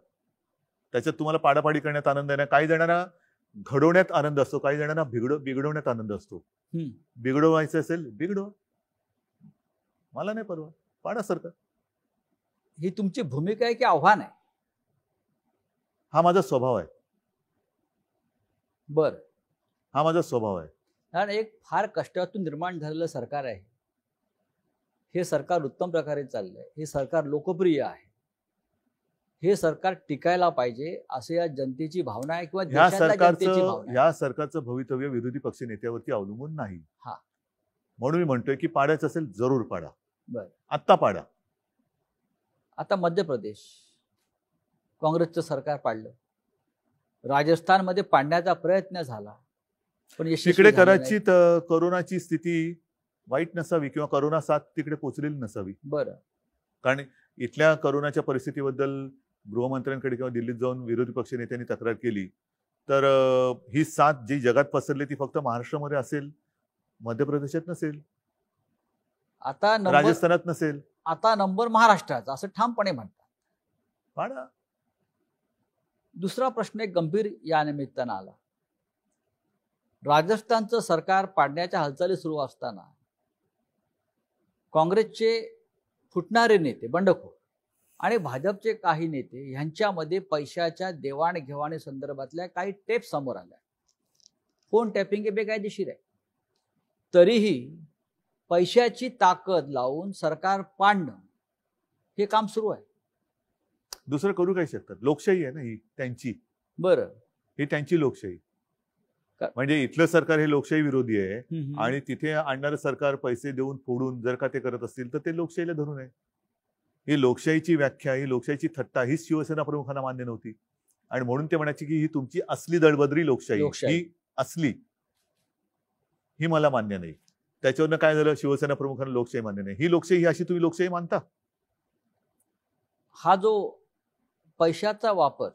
त्याच्यात तुम्हाला पाडापाडी करण्यात आनंद आहे ना. काही जणांना घडवण्यात आनंद असतो, काही जणांना बिघडवण्यात आनंद असतो. बिघडवायचं असेल बिघडवा, मला नाही परवा, पाडा सरकार. ही तुमची भूमिका आहे की आव्हान आहे? हा माझा स्वभाव आहे. बर, हा माझा स्वभाव आहे. कारण एक फार कष्टातून निर्माण झालेलं सरकार आहे. हे सरकार उत्तम प्रकारे चाललंय. हे सरकार लोकप्रिय आहे. हे सरकार टिकायला पाहिजे असं या जनतेची भावना आहे किंवा देशातल्या जनतेची भावना आहे. या सरकारचं भवितव्य विरोधी पक्ष नेत्यावरती अवलंबून नाही. म्हणून मी म्हणतोय की पाडायचं असेल जरूर पाडा. बर, आत्ता पाडा. आता मध्य प्रदेश काँग्रेसचं सरकार पाडलं. राजस्थानमध्ये पाडण्याचा प्रयत्न झाला पण तिकडे कदाचित कोरोनाची स्थिती वाईट नसावी किंवा कोरोना साथ तिकडे पोहोचलेली नसावी. बरं, कारण इथल्या कोरोनाच्या परिस्थितीबद्दल गृहमंत्र्यांकडे किंवा दिल्लीत जाऊन विरोधी पक्ष नेत्यांनी तक्रार केली तर ही साथ जी जगात पसरली ती फक्त महाराष्ट्रामध्ये असेल, मध्य प्रदेशात नसेल, आता राजस्थानात नसेल. आता नंबर महाराष्ट्राचा असं ठामपणे म्हणतात. पाडा. दुसरा प्रश्न एक गंभीर या निमित्तानं आला. राजस्थानचं सरकार पाडण्याच्या हालचाली सुरू असताना काँग्रेसचे फुटणारे नेते, बंडखोर आणि भाजपचे काही नेते यांच्यामध्ये पैशाच्या देवाणघेवाणी संदर्भातल्या काही टेप समोर आल्या. फोन टॅपिंग हे बेकायदेशीर आहे. तरीही पैशाची ताकद लावून सरकार पाडणं हे काम सुरू आहे. दुसरं करू काय शकतात? लोकशाही आहे ना ही त्यांची. बरं, ही त्यांची लोकशाही. म्हणजे इथलं सरकार हे लोकशाही विरोधी आहे आणि तिथे आणणारं सरकार पैसे देऊन फोडून जर का ते करत असतील तर ते लोकशाहीला धरून आहे. ही लोकशाहीची व्याख्या, ही लोकशाहीची थट्टा हीच शिवसेना प्रमुखांना मान्य नव्हती आणि म्हणून ते म्हणायचे की ही तुमची असली दळबद्री लोकशाही ही असली, ही मला मान्य नाही. त्याच्यावरनं काय झालं? शिवसेना प्रमुखांना लोकशाही मान्य नाही. ही लोकशाही अशी तुम्ही लोकशाही मानता? हा जो पैशाचा वापर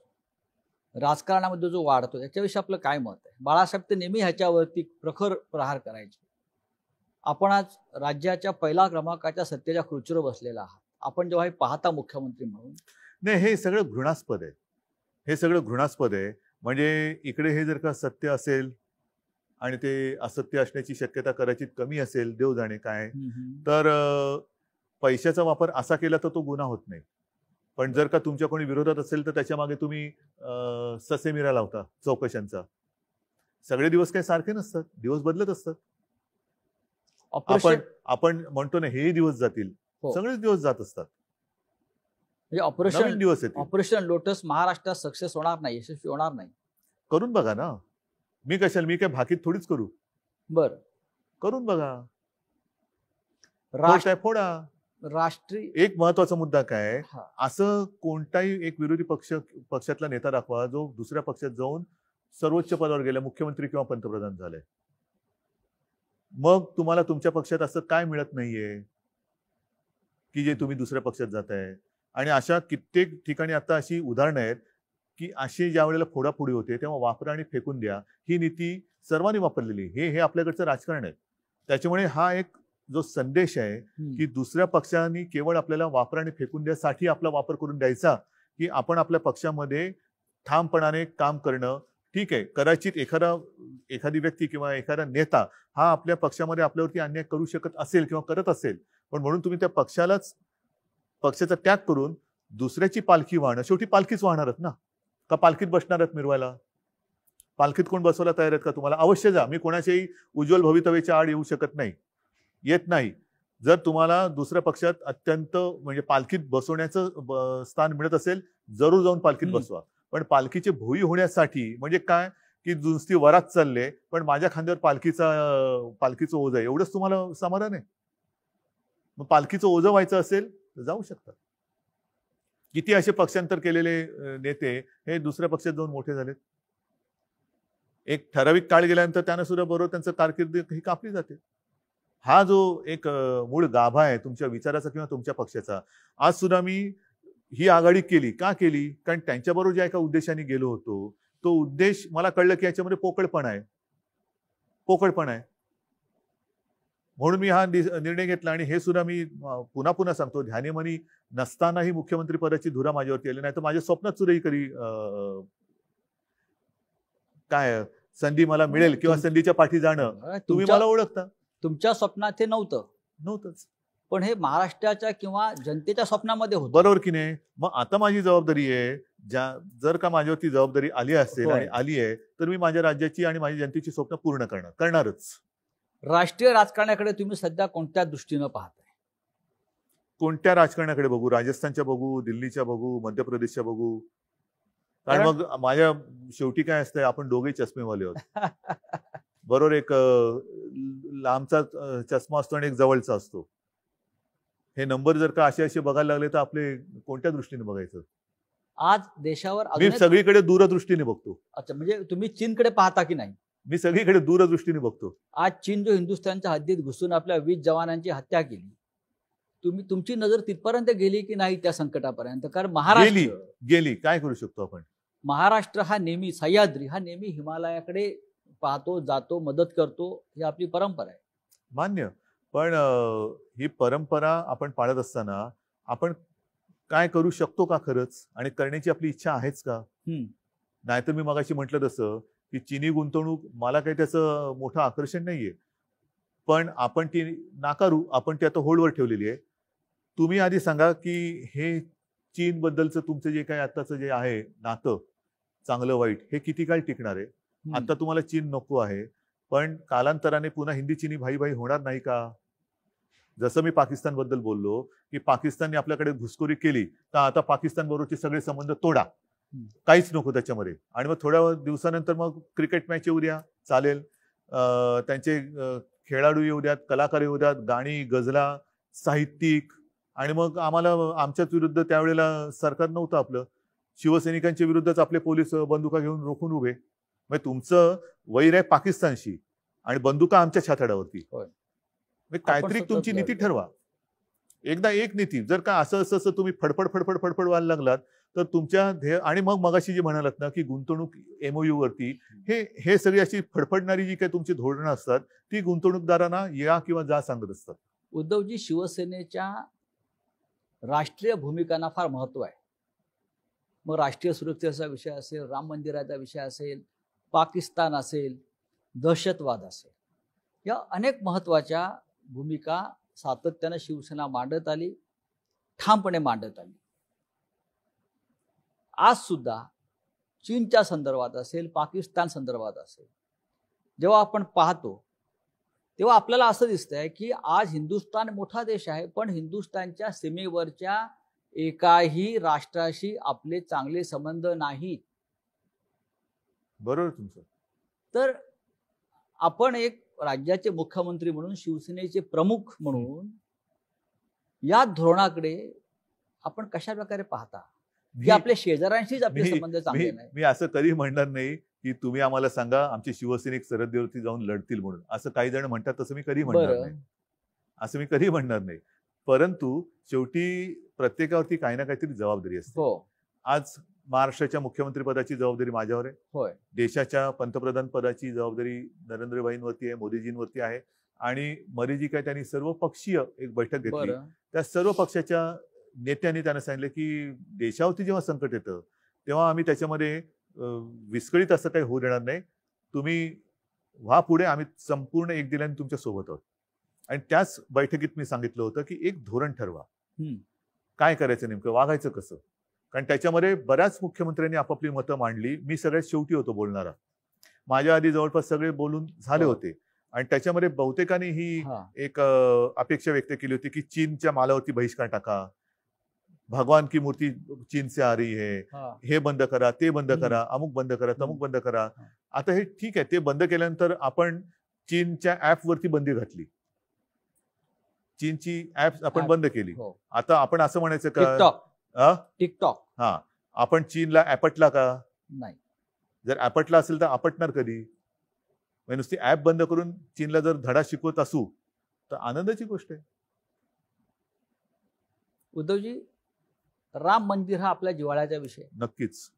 राजकारणामध्ये जो वाढतो त्याच्याविषयी आपलं काय मत आहे? बाळासाहेब ते नेहमी ह्याच्यावरती प्रखर प्रहार करायचे. आपण आज राज्याच्या पहिल्या क्रमांकाच्या सत्तेच्या खुर्चीवर बसलेला आहात. आपण जेव्हा हे पाहता मुख्यमंत्री म्हणून, नाही, हे सगळं घृणास्पद आहे. हे सगळं घृणास्पद आहे. म्हणजे इकडे हे जर का सत्य असेल आणि ते असत्य असण्याची शक्यता कदाचित कमी असेल, देव जाणे काय, तर पैशाचा वापर असा केला तर तो गुन्हा होत नाही. पण जर का तुमच्या कोणी विरोधात असेल तर त्याच्या मागे तुम्ही ससेमिरा लावता चौकशांचा. सगळे दिवस काही सारखे नसतात, दिवस बदलत असतात. ऑपरेशन आपण म्हणतो ना, हे दिवस जातील, हो. सगळेच दिवस जात असतात, म्हणजे नवीन दिवस येतील. ऑपरेशन लोटस महाराष्ट्रात सक्सेस होणार नाही, यशस्वी होणार नाही. करून बघा ना. मी काय भाकीत थोडीच करू. बर, करून बघा. राष्ट्र काय फोडा. राष्ट्रीय एक महत्वाचा मुद्दा काय, हा. असं कोणताही एक विरोधी पक्षातला नेता दाखवा जो दुसऱ्या पक्षात जाऊन सर्वोच्च पदावर गेला, मुख्यमंत्री किंवा पंतप्रधान झाले. मग तुम्हाला तुमच्या पक्षात असं काय मिळत नाहीये की जे तुम्ही दुसऱ्या पक्षात जाताय. आणि अशा कित्येक ठिकाणी आता अशी उदाहरणं आहेत की अशी ज्या वेळेला फोडाफोडी होते तेव्हा वापरा आणि फेकून द्या ही नीती सर्वांनी वापरलेली. हे आपल्याकडचं राजकारण आहे. त्याच्यामुळे हा एक जो संदेश आहे की दुसऱ्या पक्षांनी केवळ आपल्याला वापरा आणि फेकून द्यासाठी आपला वापर करून द्यायचा, की आपण आपल्या पक्षामध्ये ठामपणाने काम करणं. ठीक आहे, कदाचित एखादी व्यक्ती किंवा एखादा नेता हा आपल्या पक्षामध्ये आपल्यावरती अन्याय करू शकत असेल किंवा करत असेल, पण म्हणून तुम्ही त्या पक्षाचा त्याग करून दुसऱ्याची पालखी वाहणं, शेवटी पालखीच वाहणारच ना, का पालखीत बसणार आहेत मिरवायला? पालखीत कोण बसवायला तयार आहेत का तुम्हाला? अवश्य जा. मी कोणाच्याही उज्ज्वल भवितव्याच्या आड येऊ शकत नाही, येत नाही. जर तुम्हाला दुसऱ्या पक्षात अत्यंत म्हणजे पालखीत बसवण्याचं स्थान मिळत असेल, जरूर जाऊन पालखीत बसवा. पण पालखीचे भोई होण्यासाठी म्हणजे काय, की नुसती वरात चालले पण माझ्या खांद्यावर पालखीचं ओझं आहे, एवढंच तुम्हाला समाधान आहे? मग पालखीचं ओझं व्हायचं असेल तर जाऊ शकतात. किती असे पक्षांतर केलेले नेते हे दुसऱ्या पक्षात जाऊन मोठे झालेत. एक ठराविक काळ गेल्यानंतर त्यांना सुद्धा बरोबर त्यांचं कारकीर्द ही कापली जाते. हा जो एक मूळ गाभा आहे तुमच्या विचाराचा किंवा तुमच्या पक्षाचा, आज सुद्धा मी ही आघाडी केली. का केली? कारण त्यांच्याबरोबर ज्या एका उद्देशाने गेलो होतो, तो उद्देश मला कळलं की याच्यामध्ये पोकळपणा आहे. म्हणून मी हा निर्णय घेतला. आणि हे सुद्धा मी पुन्हा पुन्हा सांगतो, ध्यानीमनी नसतानाही मुख्यमंत्री पदाची धुरा माझ्यावरती आली नाही, तर माझ्या स्वप्नात सुद्धा कधी काय संधी मला मिळेल किंवा संधीच्या पाठी जाणं, तुम्ही मला ओळखता. तुमच्या स्वप्नात हे नव्हतंच, पण हे महाराष्ट्राच्या किंवा जनतेच्या स्वप्नामध्ये होतं. बरोबर की नाही? मग आता माझी जबाबदारी आहे, जर का माझ्यावरती जबाबदारी आली असेल आणि आली आहे, तर मी माझ्या राज्याची आणि माझ्या जनतेची स्वप्न पूर्ण करणारच. राष्ट्रीय राजकारणाकडे तुम्ही सध्या कोणत्या दृष्टीनं पाहताय? कोणत्या राजकारणाकडे बघू? राजस्थानच्या बघू, दिल्लीच्या बघू, मध्य प्रदेशच्या बघू? कारण मग माझ्या शेवटी काय असतंय, आपण दोघेही चष्मेवाले आहोत. बरोबर, एक लांबचा चष्मा असतो आणि एक जवळचा असतो. हे नंबर जर का असे बघायला लागले तर आपले कोणत्या दृष्टीने बघायचं? आज देशावर मी सगळीकडे दूरदृष्टीने बघतो. अच्छा, म्हणजे तुम्ही चीनकडे पाहता की नाही? मी सगळीकडे दूरदृष्टीने बघतो. आज चीन जो हिंदुस्थानच्या हद्दीत घुसून आपल्या 20 जवानांची हत्या केली, तुमची नजर तिथपर्यंत गेली की नाही त्या संकटापर्यंत? कारण गेली. काय करू शकतो आपण? महाराष्ट्र हा नेहमी, सह्याद्री हा नेहमी हिमालयाकडे पाहतो, जातो, मदत करतो, ही आपली परंपरा आहे. मान्य. पण ही परंपरा आपण पाळत असताना आपण काय करू शकतो का खरंच? आणि करण्याची आपली इच्छा आहेच का? नाहीतर मी मगाशी म्हटलं तसं की चीनी गुंतवणूक मला काही त्याचं मोठं आकर्षण नाहीये, पण आपण ती नाकारू, आपण ती आता होल्डवर ठेवलेली आहे. तुम्ही आधी सांगा की हे चीन बद्दलचं तुमचं जे काही आताचं जे आहे नातं, चांगलं वाईट, हे किती काळ टिकणार आहे? आता तुम्हाला चीन नको आहे, पण कालांतराने पुन्हा हिंदी चीनी भाई भाई होणार नाही का? जसं मी पाकिस्तान बद्दल बोललो की पाकिस्तानने आपल्याकडे घुसखोरी केली, तर आता पाकिस्तान बरोबरचे सगळे संबंध तोडा, काहीच नको त्याच्यामध्ये. आणि मग थोड्या दिवसानंतर मग क्रिकेट मॅच येऊ द्या, चालेल. त्यांचे खेळाडू येऊ द्यात, कलाकार येऊ द्यात, गाणी, गझला, साहित्यिक. आणि मग आम्हाला आमच्याच विरुद्ध त्यावेळेला सरकार नव्हतं आपलं, शिवसैनिकांच्या विरुद्धच आपले पोलीस बंदुका घेऊन रोखून उभे. मग तुमचं वैर आहे पाकिस्तानशी आणि बंदुका आमच्या छाताडावरती. काहीतरी तुमची नीती ठरवा. एकदा एक नीती. जर का असं तुम्ही फडफड व्हायला लागलात तर तुमच्या ध्येय आणि मग मगाशी जे म्हणालात ना की गुंतवणूक MOU वरती हे सगळी अशी फडफडणारी जी काही तुमची धोरणं असतात ती गुंतवणूकदारांना या किंवा जा सांगत असतात. उद्धवजी, शिवसेनेच्या राष्ट्रीय भूमिकांना फार महत्व आहे. मग राष्ट्रीय सुरक्षेचा विषय असेल, राम मंदिराचा विषय असेल, पाकिस्तान असेल, दहशतवाद असेल, या अनेक महत्वाच्या भूमिका सातत्याने शिवसेना मांडत आली, ठामपणे मांडत आली. आज सुद्धा चीनच्या संदर्भात असेल, पाकिस्तान संदर्भात असेल, जेव्हा आपण पाहतो तेव्हा आपल्याला असं दिसतंय की आज हिंदुस्थान मोठा देश आहे, पण हिंदुस्थानच्या सीमेवरच्या एकाही राष्ट्राशी आपले चांगले संबंध नाहीत. बरोबर तुमचं. तर आपण एक राज्याचे मुख्यमंत्री म्हणून, शिवसेनेचे प्रमुख म्हणून या धोरणाकडे आपण कशा प्रकारे पाहता की आपल्या शेजाऱ्यांशीच आपले संबंध चांगले नाही? मी असं कधी म्हणणार नाही की तुम्ही आम्हाला सांगा आमचे शिवसैनिक सरहद्दीवरती जाऊन लढतील म्हणून. असं काही जण म्हणतात, तसं मी कधी म्हणणार नाही. असं मी कधी म्हणणार नाही. परंतु शेवटी प्रत्येकावरती काही ना काहीतरी जबाबदारी असते. हो. आज महाराष्ट्राच्या मुख्यमंत्री पदाची जबाबदारी माझ्यावर आहे. होय. देशाच्या पंतप्रधान पदाची जबाबदारी नरेंद्रभाईंवरती आहे, मोदीजींवरती आहे. आणि मध्ये जी काय त्यांनी सर्व पक्षीय एक बैठक घेतली, त्या सर्व पक्षाच्या नेत्यांनी त्यांना सांगितलं की देशावरती जेव्हा संकट येतं तेव्हा आम्ही त्याच्यामध्ये विस्कळीत असं काही होऊ देणार नाही. तुम्ही व्हा पुढे, आम्ही संपूर्ण एक दिल्याने तुमच्या सोबत आहोत. आणि त्याच बैठकीत मी सांगितलं होतं की एक धोरण ठरवा, काय करायचं, नेमकं वागायचं कसं. कारण त्याच्यामध्ये बऱ्याच मुख्यमंत्र्यांनी आपापली मतं मांडली. मी सगळ्यात शेवटी होतो बोलणारा. माझ्या आधी जवळपास सगळे बोलून झाले होते. आणि त्याच्यामध्ये बहुतेकांनी ही एक अपेक्षा व्यक्त केली होती की चीनच्या मालावरती बहिष्कार टाका, भगवान की मूर्ती चीन से आ रही है, हे बंद करा, ते बंद करा, अमुक बंद करा, तमुक बंद करा. आता हे ठीक आहे, ते बंद केल्यानंतर आपण चीनच्या ऍप वरती बंदी घातली, चीनची ऍप आपण बंद केली. आता आपण असं म्हणायचं का टिकटॉक आपण चीनला आपटला का? नाही. जर आपटला असेल तर आपटणार कधी? नुसती ऍप बंद करून चीनला जर धडा शिकवत असू तर आनंदाची गोष्ट आहे. उद्धवजी, राम मंदिर हा आपल्या जिव्हाळ्याचा विषय. नक्कीच.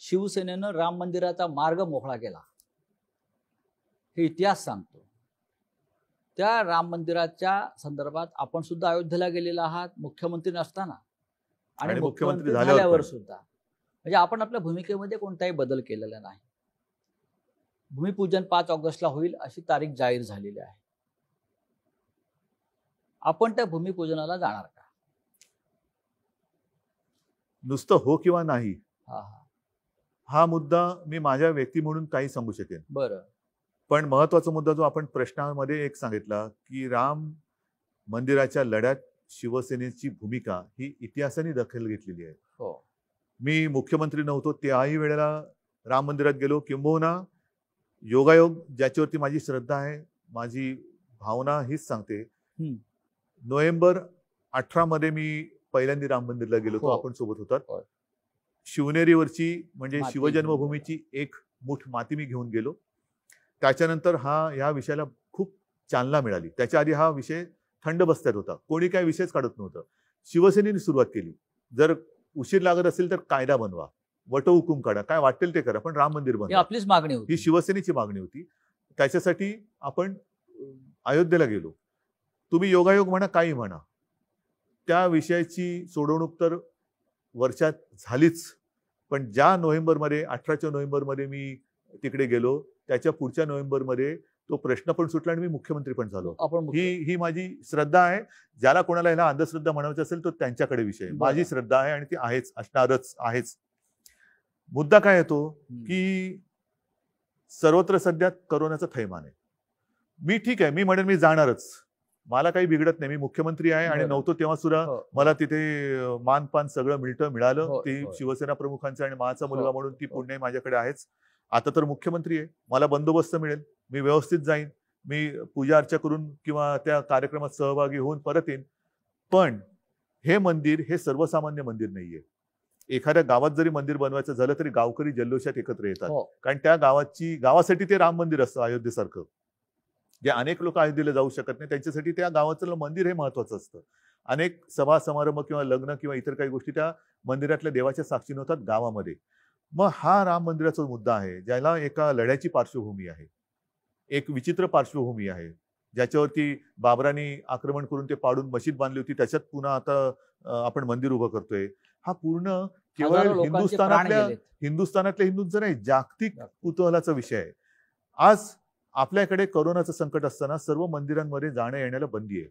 शिवसेनेनं राम मंदिराचा मार्ग मोकळा केला, हे इतिहास सांगतो. त्या राम मंदिराच्या संदर्भात आपण सुद्धा अयोध्येला गेलेला आहात, मुख्यमंत्री नसताना आणि मुख्यमंत्री झाल्यावर सुद्धा. म्हणजे आपण आपल्या भूमिकेमध्ये कोणताही बदल केलेला नाही. भूमिपूजन 5 ऑगस्टला होईल अशी तारीख जाहीर झालेली आहे. आपण त्या भूमिपूजनाला जाणार का? नुसतं हो किंवा नाही हा मुद्दा मी माझ्या व्यक्ती म्हणून काही सांगू शकेन. बरं. पण महत्वाचा मुद्दा जो आपण प्रश्नामध्ये एक सांगितला की राम मंदिराच्या लढ्यात शिवसेनेची भूमिका ही इतिहासाने दखल घेतलेली आहे. हो. मी मुख्यमंत्री नव्हतो त्याही वेळेला राम मंदिरात गेलो, किंबहुना योगायोग ज्याच्यावरती माझी श्रद्धा आहे, माझी भावना हीच सांगते. नोव्हेंबर 18 मध्ये मी पहिल्यांदा राम मंदिरला गेलो होतो. आपण सोबत होतात. शिवनेरीवरची म्हणजे शिवजन्मभूमीची एक मूठ माती मी घेऊन गेलो. त्याच्यानंतर ह्या विषयाला खूप चालना मिळाली. त्याच्या आधी हा विषय थंड बस्त्यात होता, कोणी काय विषयच काढत नव्हतं. शिवसेनेने सुरुवात केली, जर उशीर लागत असेल तर कायदा बनवा, वटहुकूम काढा, काय वाटेल ते करा, पण राम मंदिर बनवा, आपलीच मागणी होती, ही शिवसेनेची मागणी होती. त्याच्यासाठी आपण अयोध्येला गेलो. तुम्ही योगायोग म्हणा, काही म्हणा, त्या विषयाची सोडवणूक तर वर्षात झालीच. पण ज्या नोव्हेंबरमध्ये 18च्या नोव्हेंबरमध्ये मी तिकडे गेलो, त्याच्या पुढच्या नोव्हेंबरमध्ये तो प्रश्न पण सुटला आणि मी मुख्यमंत्री पण झालो. ही माझी श्रद्धा आहे. ज्याला कोणाला ह्याला अंधश्रद्धा म्हणायचं असेल तर त्यांच्याकडे विषय. माझी श्रद्धा आहे आणि ती आहेच, असणारच आहेच. मुद्दा काय येतो की सर्वत्र सध्या करोनाचं थैमान आहे. मी ठीक आहे, मी म्हणेन मी जाणारच, मला काही बिघडत नाही, मी मुख्यमंत्री आहे आणि नव्हतो तेव्हा सुद्धा मला तिथे मानपान सगळं मिळालं. ती शिवसेना प्रमुखांचं आणि माझा मुलगा म्हणून ती पुण्य माझ्याकडे आहेच. आता तर मुख्यमंत्री आहे, मला बंदोबस्त मिळेल, मी व्यवस्थित जाईन, मी पूजा अर्चा करून किंवा त्या कार्यक्रमात सहभागी होऊन परत येईन. पण हे मंदिर हे सर्वसामान्य मंदिर नाहीये. एखाद्या गावात जरी मंदिर बनवायचं झालं तरी गावकरी जल्लोषात एकत्र येतात, कारण त्या गावासाठी ते राम मंदिर असतं अयोध्येसारखं. जे अनेक लोक अयोध्येला जाऊ शकत नाही त्यांच्यासाठी त्या गावाचं मंदिर हे महत्वाचं असतं. अनेक सभा समारंभ किंवा लग्न किंवा इतर काही गोष्टी त्या मंदिरातल्या देवाच्या साक्षीने होतात गावामध्ये. मग हा राम मंदिराचा मुद्दा आहे, ज्याला एका लढ्याची पार्श्वभूमी आहे, एक विचित्र पार्श्वभूमी आहे, ज्याच्यावरती बाबरांनी आक्रमण करून ते पाडून मशीद बांधली होती, त्याच्यात पुन्हा आता आपण मंदिर उभं करतोय. हा पूर्ण केवळ हजारो लोकांचे प्राण हिंदुस्थानातल्या गेलेत. हिंदुस्थानातल्या हिंदूंचा नाही, जागतिक कुतूहलाचा विषय आहे. आज आपल्याकडे कोरोनाचं संकट असताना सर्व मंदिरांमध्ये जाण्या येण्याला बंदी आहे.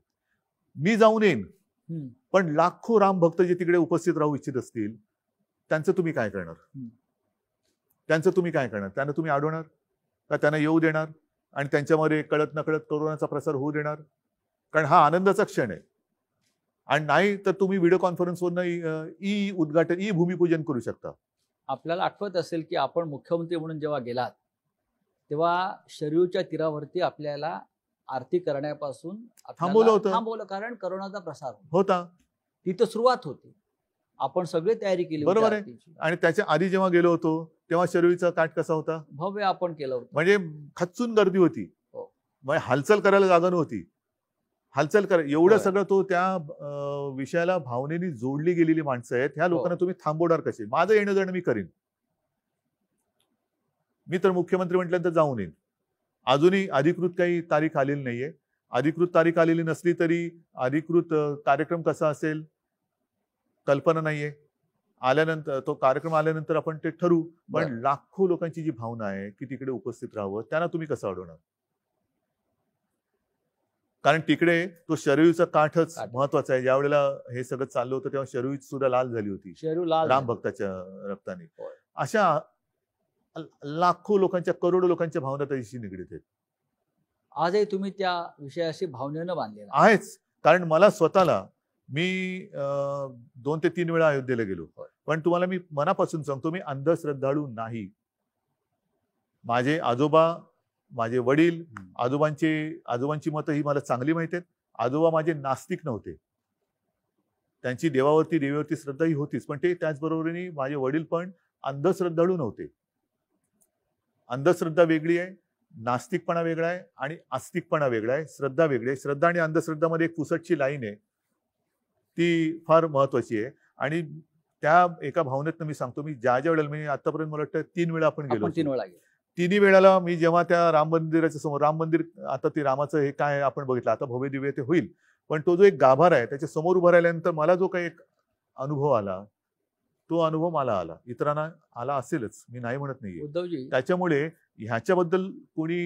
मी जाऊन येईन, हम्म. पण लाखो राम भक्त जे तिकडे उपस्थित राहू इच्छित असतील त्यांचं तुम्ही काय करणार? त्यांचं तुम्ही काय करणार? त्यांना तुम्ही अडवणार का? त्यांना येऊ देणार आणि त्यांच्यामध्ये कळत नकळत कोरोनाचा प्रसार होऊ देणार? कारण हा आनंदाचा क्षण आहे. आणि नाही तर तुम्ही व्हिडिओ कॉन्फरन्सवरनं ई उद्घाटन, ई भूमिपूजन करू शकता. आपल्याला आठवत असेल की आपण मुख्यमंत्री म्हणून जेव्हा गेलात तेव्हा शरयूच्या तीरावरती आपल्याला आरती करण्यापासून थांबवलं होतं. थांबवलं, कारण करोनाचा प्रसार होता. तिथं सुरुवात होती. आपण सगळी तयारी केली होती बरोबर आहे. आरतीची. आणि त्याच्या आधी जेव्हा गेलो होतो तेव्हा शरयूचा काठ कसा होता? भव्य आपण केलं होतं. म्हणजे खच्चून गर्दी होती. हो. म्हणजे हालचाल करायला जागा नव्हती. हालचाल कर एवढं होय. सगळं तो त्या विषयाला भावनेने जोडली गेलेली माणसं आहेत. ह्या लोकांना तुम्ही थांबवणार कसे? माझं येणं जाणं मी करीन. मी तर मुख्यमंत्री म्हटल्यानंतर जाऊन येईन. अजूनही अधिकृत काही तारीख आलेली नाहीये. अधिकृत तारीख आलेली नसली तरी अधिकृत कार्यक्रम कसा असेल कल्पना नाहीये. आल्यानंतर तो कार्यक्रम आल्यानंतर आपण ते ठरवू. पण बरं. लाखो लोकांची जी भावना आहे की तिकडे उपस्थित राहावं, त्यांना तुम्ही कसं अडवणार? कारण तिकडे तो शरयूचा काठच काठ. महत्वाचा आहे. ज्यावेळेला हे सगळं चाललं होतं तेव्हा शरयू सुद्धा लाल झाली होती शरयू लाल राम झाली. भक्ताच्या रक्ताने. होय. अशा लाखो लोकांच्या, करोडो लोकांच्या भावना त्याच्याशी निगडीत आहेत. आजही तुम्ही त्या विषयाशी भावनेनं बांधलेला आहेच. कारण मला स्वतःला मी 2 ते 3 वेळा अयोध्येला गेलो. होय. पण तुम्हाला मी मनापासून सांगतो, मी अंधश्रद्धाळू नाही. माझे आजोबा, माझे वडील, आजोबांची मतं ही मला चांगली माहिती आहेत. आजोबा माझे नास्तिक नव्हते. त्यांची देवावरती श्रद्धा ही होतीच. पण ते त्याचबरोबरीने माझे वडील पण अंधश्रद्धाळू नव्हते. अंधश्रद्धा वेगळी आहे, नास्तिकपणा वेगळा आहे आणि आस्तिकपणा वेगळा आहे, श्रद्धा वेगळी आहे. श्रद्धा आणि अंधश्रद्धामध्ये एक पुसटची लाईन आहे, ती फार महत्वाची आहे. आणि त्या एका भावनेतनं मी सांगतो, मी ज्या वेळेला, मी आतापर्यंत मला वाटतं 3 वेळा आपण गेलो. 3 वेळा गेलो. तिन्ही वेळेला मी जेव्हा त्या राम मंदिराच्या समोर, राम मंदिर आता ते रामाचं हे काय आपण बघितलं, आता भव्य दिव्य ते होईल, पण तो जो एक गाभारा आहे त्याच्या समोर उभं राहिल्यानंतर मला जो काही एक अनुभव आला, तो अनुभव मला आला, इतरांना आला असेलच, मी नाही म्हणत नाहीये. उद्धवजी, त्याच्यामुळे ह्याच्याबद्दल कोणी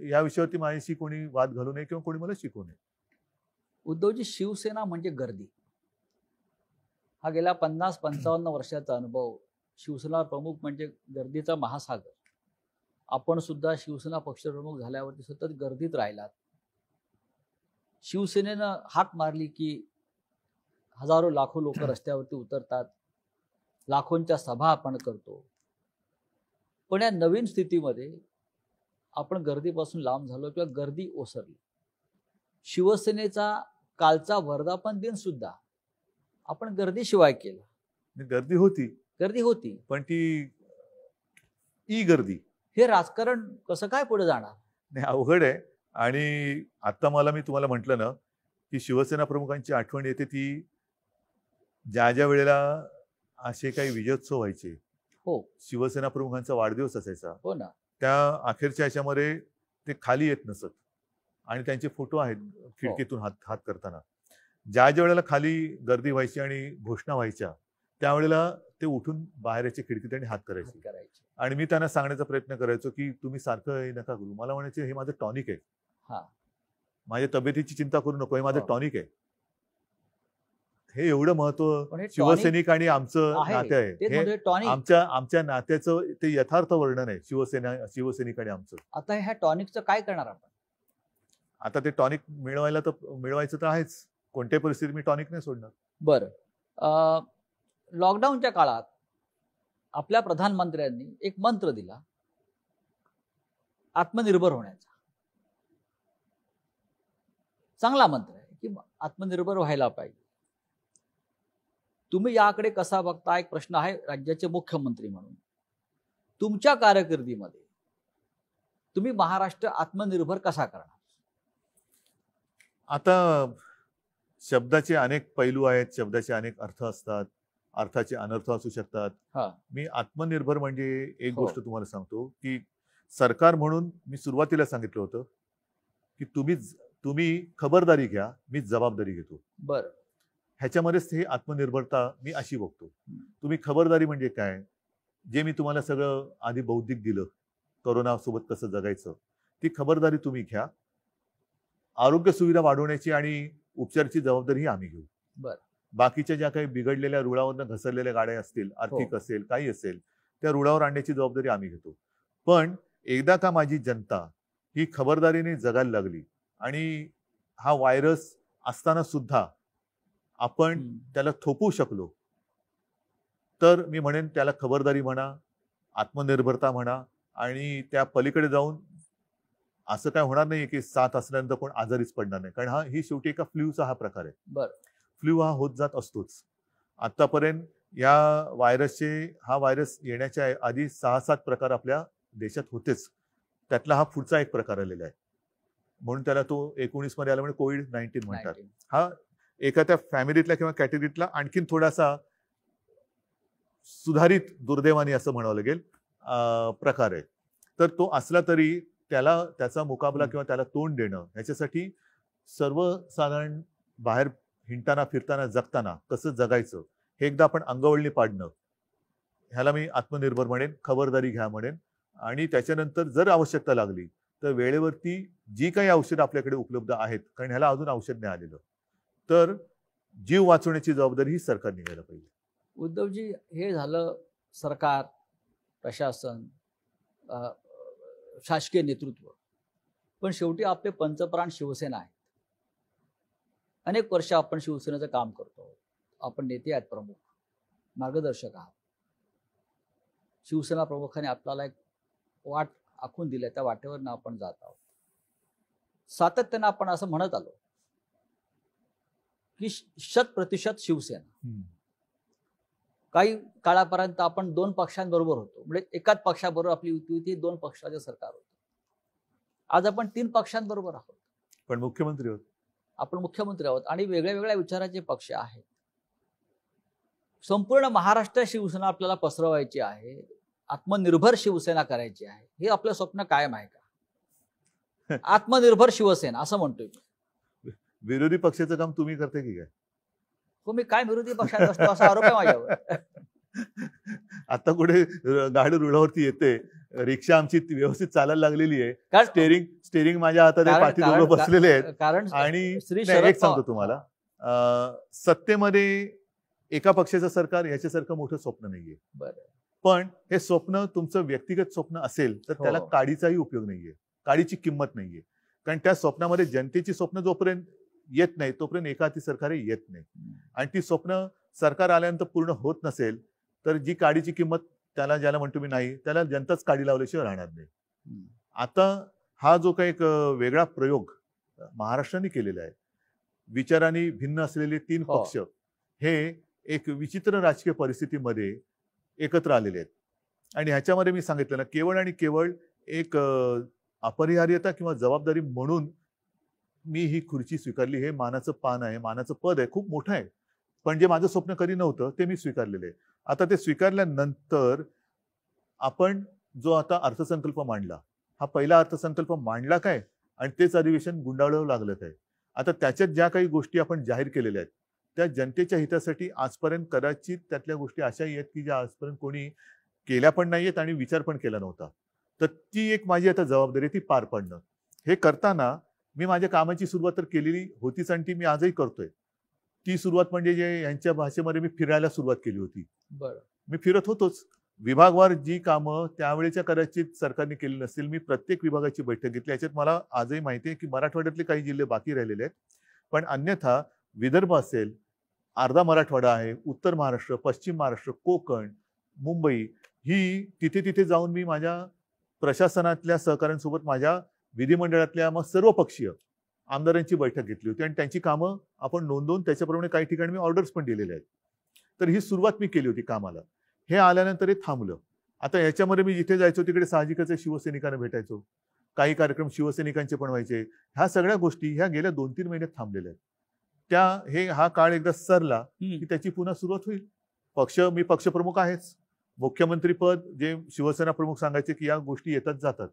या विषयावरती माझ्याशी कोणी वाद घालू नये किंवा कोणी मला शिकवू नये. उद्धवजी, शिवसेना म्हणजे गर्दी. हा गेल्या 50-55 वर्षाचा अनुभव. शिवसेना प्रमुख म्हणजे गर्दीचा महासागर. आपण सुद्धा शिवसेना पक्षप्रमुख झाल्यावरती सतत गर्दीत राहिलात. शिवसेनेनं हाक मारली की हजारो लाखो लोक रस्त्यावरती उतरतात, लाखोंच्या सभा आपण करतो. पण या नवीन स्थितीमध्ये आपण गर्दीपासून लांब झालो किंवा गर्दी ओसरली. शिवसेनेचा कालचा वर्धापन दिन सुद्धा आपण गर्दीशिवाय केला. गर्दी होती, पण ती गर्दी. हे राजकारण कसं काय पुढे जाणार? नाही, अवघड आहे. आणि आता मी तुम्हाला म्हटलं ना की शिवसेना प्रमुखांची आठवण येते ती ज्या वेळेला असे काही विजयोत्सव व्हायचे. हो, शिवसेना प्रमुखांचा वाढदिवस असायचा. हो ना. त्या अखेरच्या ह्याच्यामध्ये ते खाली येत नसत आणि त्यांचे फोटो आहेत खिडकीतून हात करताना. ज्या वेळेला खाली गर्दी व्हायची आणि घोषणा व्हायच्या त्यावेळेला ते उठून बाहेर यायचे खिडकीत आणि हात करायचे. आणि मी त्यांना सांगण्याचा प्रयत्न करायचो की तुम्ही सारखं हे नका करू. मला म्हणायचे हे माझं टॉनिक आहे. हा, माझ्या तब्येतीची चिंता करू नको, हे माझं हो. टॉनिक आहे. हे एवढं पण महत्व हे शिवसैनिक आणि आमचं आहे. नाते आहे. तेच हे म्हणजे टॉनिक. आमच्या नात्याचं ते यथार्थ वर्णन आहे, शिवसैनिक आणि आमचं. आता ह्या टॉनिकचं काय करणार आपण? आता ते टॉनिक मिळवायचं तर आहेच. कोणत्याही परिस्थितीत मी टॉनिक नाही सोडणार. बरं, लॉकडाऊनच्या काळात आपल्या प्रधानमंत्र्यांनी एक मंत्र दिला आत्मनिर्भर होण्याचा. चांगला मंत्र आहे की आत्मनिर्भर व्हायला पाहिजे. तुम्ही याकडे कसा बघता? एक प्रश्न आहे राज्याचे मुख्यमंत्री म्हणून. तुमच्या कारकिर्दीमध्ये तुम्ही महाराष्ट्र आत्मनिर्भर कसा करणार? आता शब्दाचे अनेक पैलू आहेत, शब्दाचे अनेक अर्थ असतात, अर्थाचे अनर्थ असू शकतात. हा मी आत्मनिर्भर म्हणजे एक हो. गोष्ट तुम्हाला सांगतो की सरकार म्हणून मी सुरुवातीला सांगितलं होतं की तुम्ही खबरदारी घ्या, मी जबाबदारी घेतो. बरं. ह्याच्यामध्येच हे आत्मनिर्भरता मी अशी बघतो. हं. तुम्ही खबरदारी म्हणजे काय, जे मी तुम्हाला सगळं आधी बौद्धिक दिलं, कोरोना सोबत कसं जगायचं, ती खबरदारी तुम्ही घ्या. आरोग्य सुविधा वाढवण्याची आणि उपचाराची जबाबदारी आम्ही घेऊ. बरं. बाकीच्या ज्या काही बिघडलेल्या रुळावरनं घसरलेल्या गाड्या असतील, आर्थिक असेल, काही असेल, त्या रुळावर आणण्याची जबाबदारी आम्ही घेतो. पण एकदा का माझी जनता ही खबरदारीने जगायला लागली आणि हा व्हायरस असताना सुद्धा आपण हं. त्याला थोपवू शकलो, तर मी म्हणेन त्याला खबरदारी म्हणा, आत्मनिर्भरता म्हणा, आणि त्या पलीकडे जाऊन असं काय होणार नाही की 7 असल्यानंतर कोण आजारीच पडणार नाही. कारण ही शेवटी एका फ्ल्यूचा हा प्रकार आहे. बरं. फ्ल्यू हा होत जात असतोच. आतापर्यंत या हा व्हायरस येण्याच्या आधी 6-7 प्रकार आपल्या देशात होतेच. त्यातला हा पुढचा एक प्रकार आलेला आहे. म्हणून त्याला तो 19 मध्ये आला म्हणजे कोविड-19 म्हणतात. 19. हा एका त्या फॅमिलीतला किंवा कॅटेगरीतला आणखीन थोडासा सुधारित दुर्दैवाने असं म्हणावं लागेल प्रकार आहे. तर तो असला तरी त्याचा मुकाबला किंवा त्याला तोंड देणं, ह्याच्यासाठी सर्वसाधारण बाहेर हिंडताना फिरताना जगताना कसं जगायचं हे एकदा आपण अंगवळणी पाडणं, ह्याला मी आत्मनिर्भर म्हणेन, खबरदारी घ्या म्हणेन. आणि त्याच्यानंतर जर आवश्यकता लागली तर वेळेवरती जी काही औषधं आपल्याकडे उपलब्ध आहेत, कारण ह्याला अजून औषध नाही आलेलं, तर जीव वाचवण्याची जबाबदारी ही सरकारने घ्यायला पाहिजे. उद्धवजी, हे झालं सरकार, प्रशासन, शासकीय नेतृत्व. पण शेवटी आपले पंचप्राण शिवसेना आहे. अनेक वर्ष आपण शिवसेनेचं काम करतो. आपण नेते आहेत, प्रमुख मार्गदर्शक आहात. शिवसेना प्रमुखाने आपल्याला एक वाट आखून दिली, त्या वाटेवरनं आपण जात आहोत. सातत्यानं आपण असं म्हणत आलो की 100% शिवसेना. काही काळापर्यंत आपण 2 पक्षांबरोबर होतो, म्हणजे एकाच पक्षाबरोबर आपली युती होती, 2 पक्षाचे सरकार होतं. आज आपण 3 पक्षांबरोबर आहोत. पण मुख्यमंत्री आहोत. आपण मुख्यमंत्री आहोत आणि वेगळ्या वेगळ्या विचाराचे पक्ष आहेत. संपूर्ण महाराष्ट्र शिवसेना आपल्याला पसरवायची आहे, आत्मनिर्भर शिवसेना करायची आहे. हे आपलं स्वप्न कायम आहे का? आत्मनिर्भर शिवसेना असं म्हणतोय मी. विरोधी पक्षाचं काम तुम्ही करते की काय? हो, मी काय विरोधी पक्षात असतो असा आरोप आहे माझ्यावर. आता कुठे गाडी रुळावरती येते, रिक्षा आमची व्यवस्थित चालायला लागलेली आहे, कारण स्टेरिंग माझ्या हातात आहे, पाठी दोघं बसलेले आहेत. कारण आणि श्री नाही, शरद एक सांगतो तुम्हाला, सत्तेमध्ये एका पक्षाचं सरकार याच्यासारखं मोठं स्वप्न नाहीये. बरं. पण हे स्वप्न तुमचं व्यक्तिगत स्वप्न असेल तर त्याला हो. काडीचाही उपयोग नाहीये, काडीची किंमत नाहीये. कारण त्या स्वप्नामध्ये जनतेची स्वप्न जोपर्यंत येत नाही तोपर्यंत एका हाती सरकार येत नाही. आणि ती स्वप्न सरकार आल्यानंतर पूर्ण होत नसेल तर जी काडीची किंमत ज्याला म्हणतो मी नाही, त्याला जनताच काडी लावल्याशिवाय राहणार नाही. आता हा जो काही एक वेगळा प्रयोग महाराष्ट्राने केलेला आहे, विचारांनी भिन्न असलेले 3 हो. पक्ष हे एक विचित्र राजकीय परिस्थितीमध्ये एकत्र आलेले आहेत. आणि ह्याच्यामध्ये मी सांगितलं ना, केवळ आणि केवळ एक अपरिहार्यता किंवा जबाबदारी म्हणून मी ही खुर्ची स्वीकारली. हे मानाचं पान आहे, मानाचं पद आहे, खूप मोठं आहे. पण जे माझं स्वप्न कधी नव्हतं ते मी स्वीकारलेलं आहे. आता ते स्वीकारल्यानंतर आपण जो आता अर्थसंकल्प मांडला, हा पहिला अर्थसंकल्प मांडला काय आणि तेच अधिवेशन गुंडाळावं लागलं काय. आता त्याच्यात ज्या काही गोष्टी आपण जाहीर केलेल्या आहेत त्या जनतेच्या हितासाठी आजपर्यंत कदाचित त्यातल्या गोष्टी अशाही आहेत की ज्या आजपर्यंत कोणी केल्या पण नाहीयेत आणि विचार पण केला नव्हता. तर ती एक माझी आता जबाबदारी ती पार पाडणं. हे करताना मी माझ्या कामाची सुरुवात तर केलेली होतीच आणि ती मी आजही करतोय. ती सुरुवात म्हणजे जे यांच्या भाषेमध्ये मी फिरायला सुरुवात केली होती. बरं. मी फिरत होतोच. विभागवार जी कामं त्यावेळेच्या कदाचित सरकारने केली नसतील, मी प्रत्येक विभागाची बैठक घेतली. याच्यात मला आजही माहिती आहे की मराठवाड्यातले काही जिल्हे बाकी राहिलेले आहेत. पण अन्यथा विदर्भ असेल, अर्धा मराठवाडा आहे, उत्तर महाराष्ट्र, पश्चिम महाराष्ट्र, कोकण, मुंबई, ही तिथे जाऊन मी माझ्या प्रशासनातल्या सहकाऱ्यांसोबत माझ्या विधिमंडळातल्या मग सर्वपक्षीय आमदारांची बैठक घेतली होती आणि त्यांची कामं आपण नोंदवून त्याच्याप्रमाणे काही ठिकाणी मी ऑर्डर्स पण दिलेले आहेत. तर ही सुरुवात मी केली होती कामाला. हे आल्यानंतर हे थांबलं. आता याच्यामध्ये मी जिथे जायचो तिकडे साहजिकच शिवसैनिकांना भेटायचो. काही कार्यक्रम शिवसैनिकांचे पण व्हायचे. ह्या सगळ्या गोष्टी ह्या गेल्या 2-3 महिन्यात थांबलेल्या आहेत. हा काळ एकदा सरला हम्म. की त्याची पुन्हा सुरुवात होईल. मी पक्षप्रमुख आहेच. मुख्यमंत्री पद जे शिवसेना प्रमुख सांगायचे की या गोष्टी येतात जातात.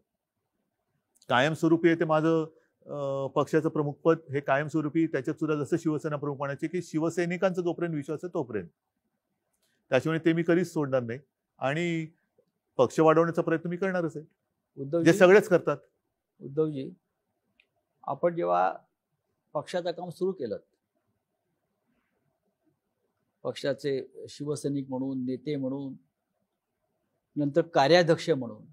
कायमस्वरूपी ते माझं पक्षाचं प्रमुख पद हे कायमस्वरूपी, त्याच्यात सुद्धा जसं शिवसेना प्रमुख म्हणायचे की शिवसैनिकांचा जोपर्यंत विश्वास आहे तोपर्यंत, त्याच्यामुळे ते मी कधीच सोडणार नाही आणि पक्ष वाढवण्याचा प्रयत्न मी करणारच आहे, जे उद्धवजी सगळेच करतात. उद्धवजी आपण जेव्हा पक्षाचं काम सुरू केलं, पक्षाचे शिवसैनिक म्हणून, नेते म्हणून, नंतर कार्याध्यक्ष म्हणून,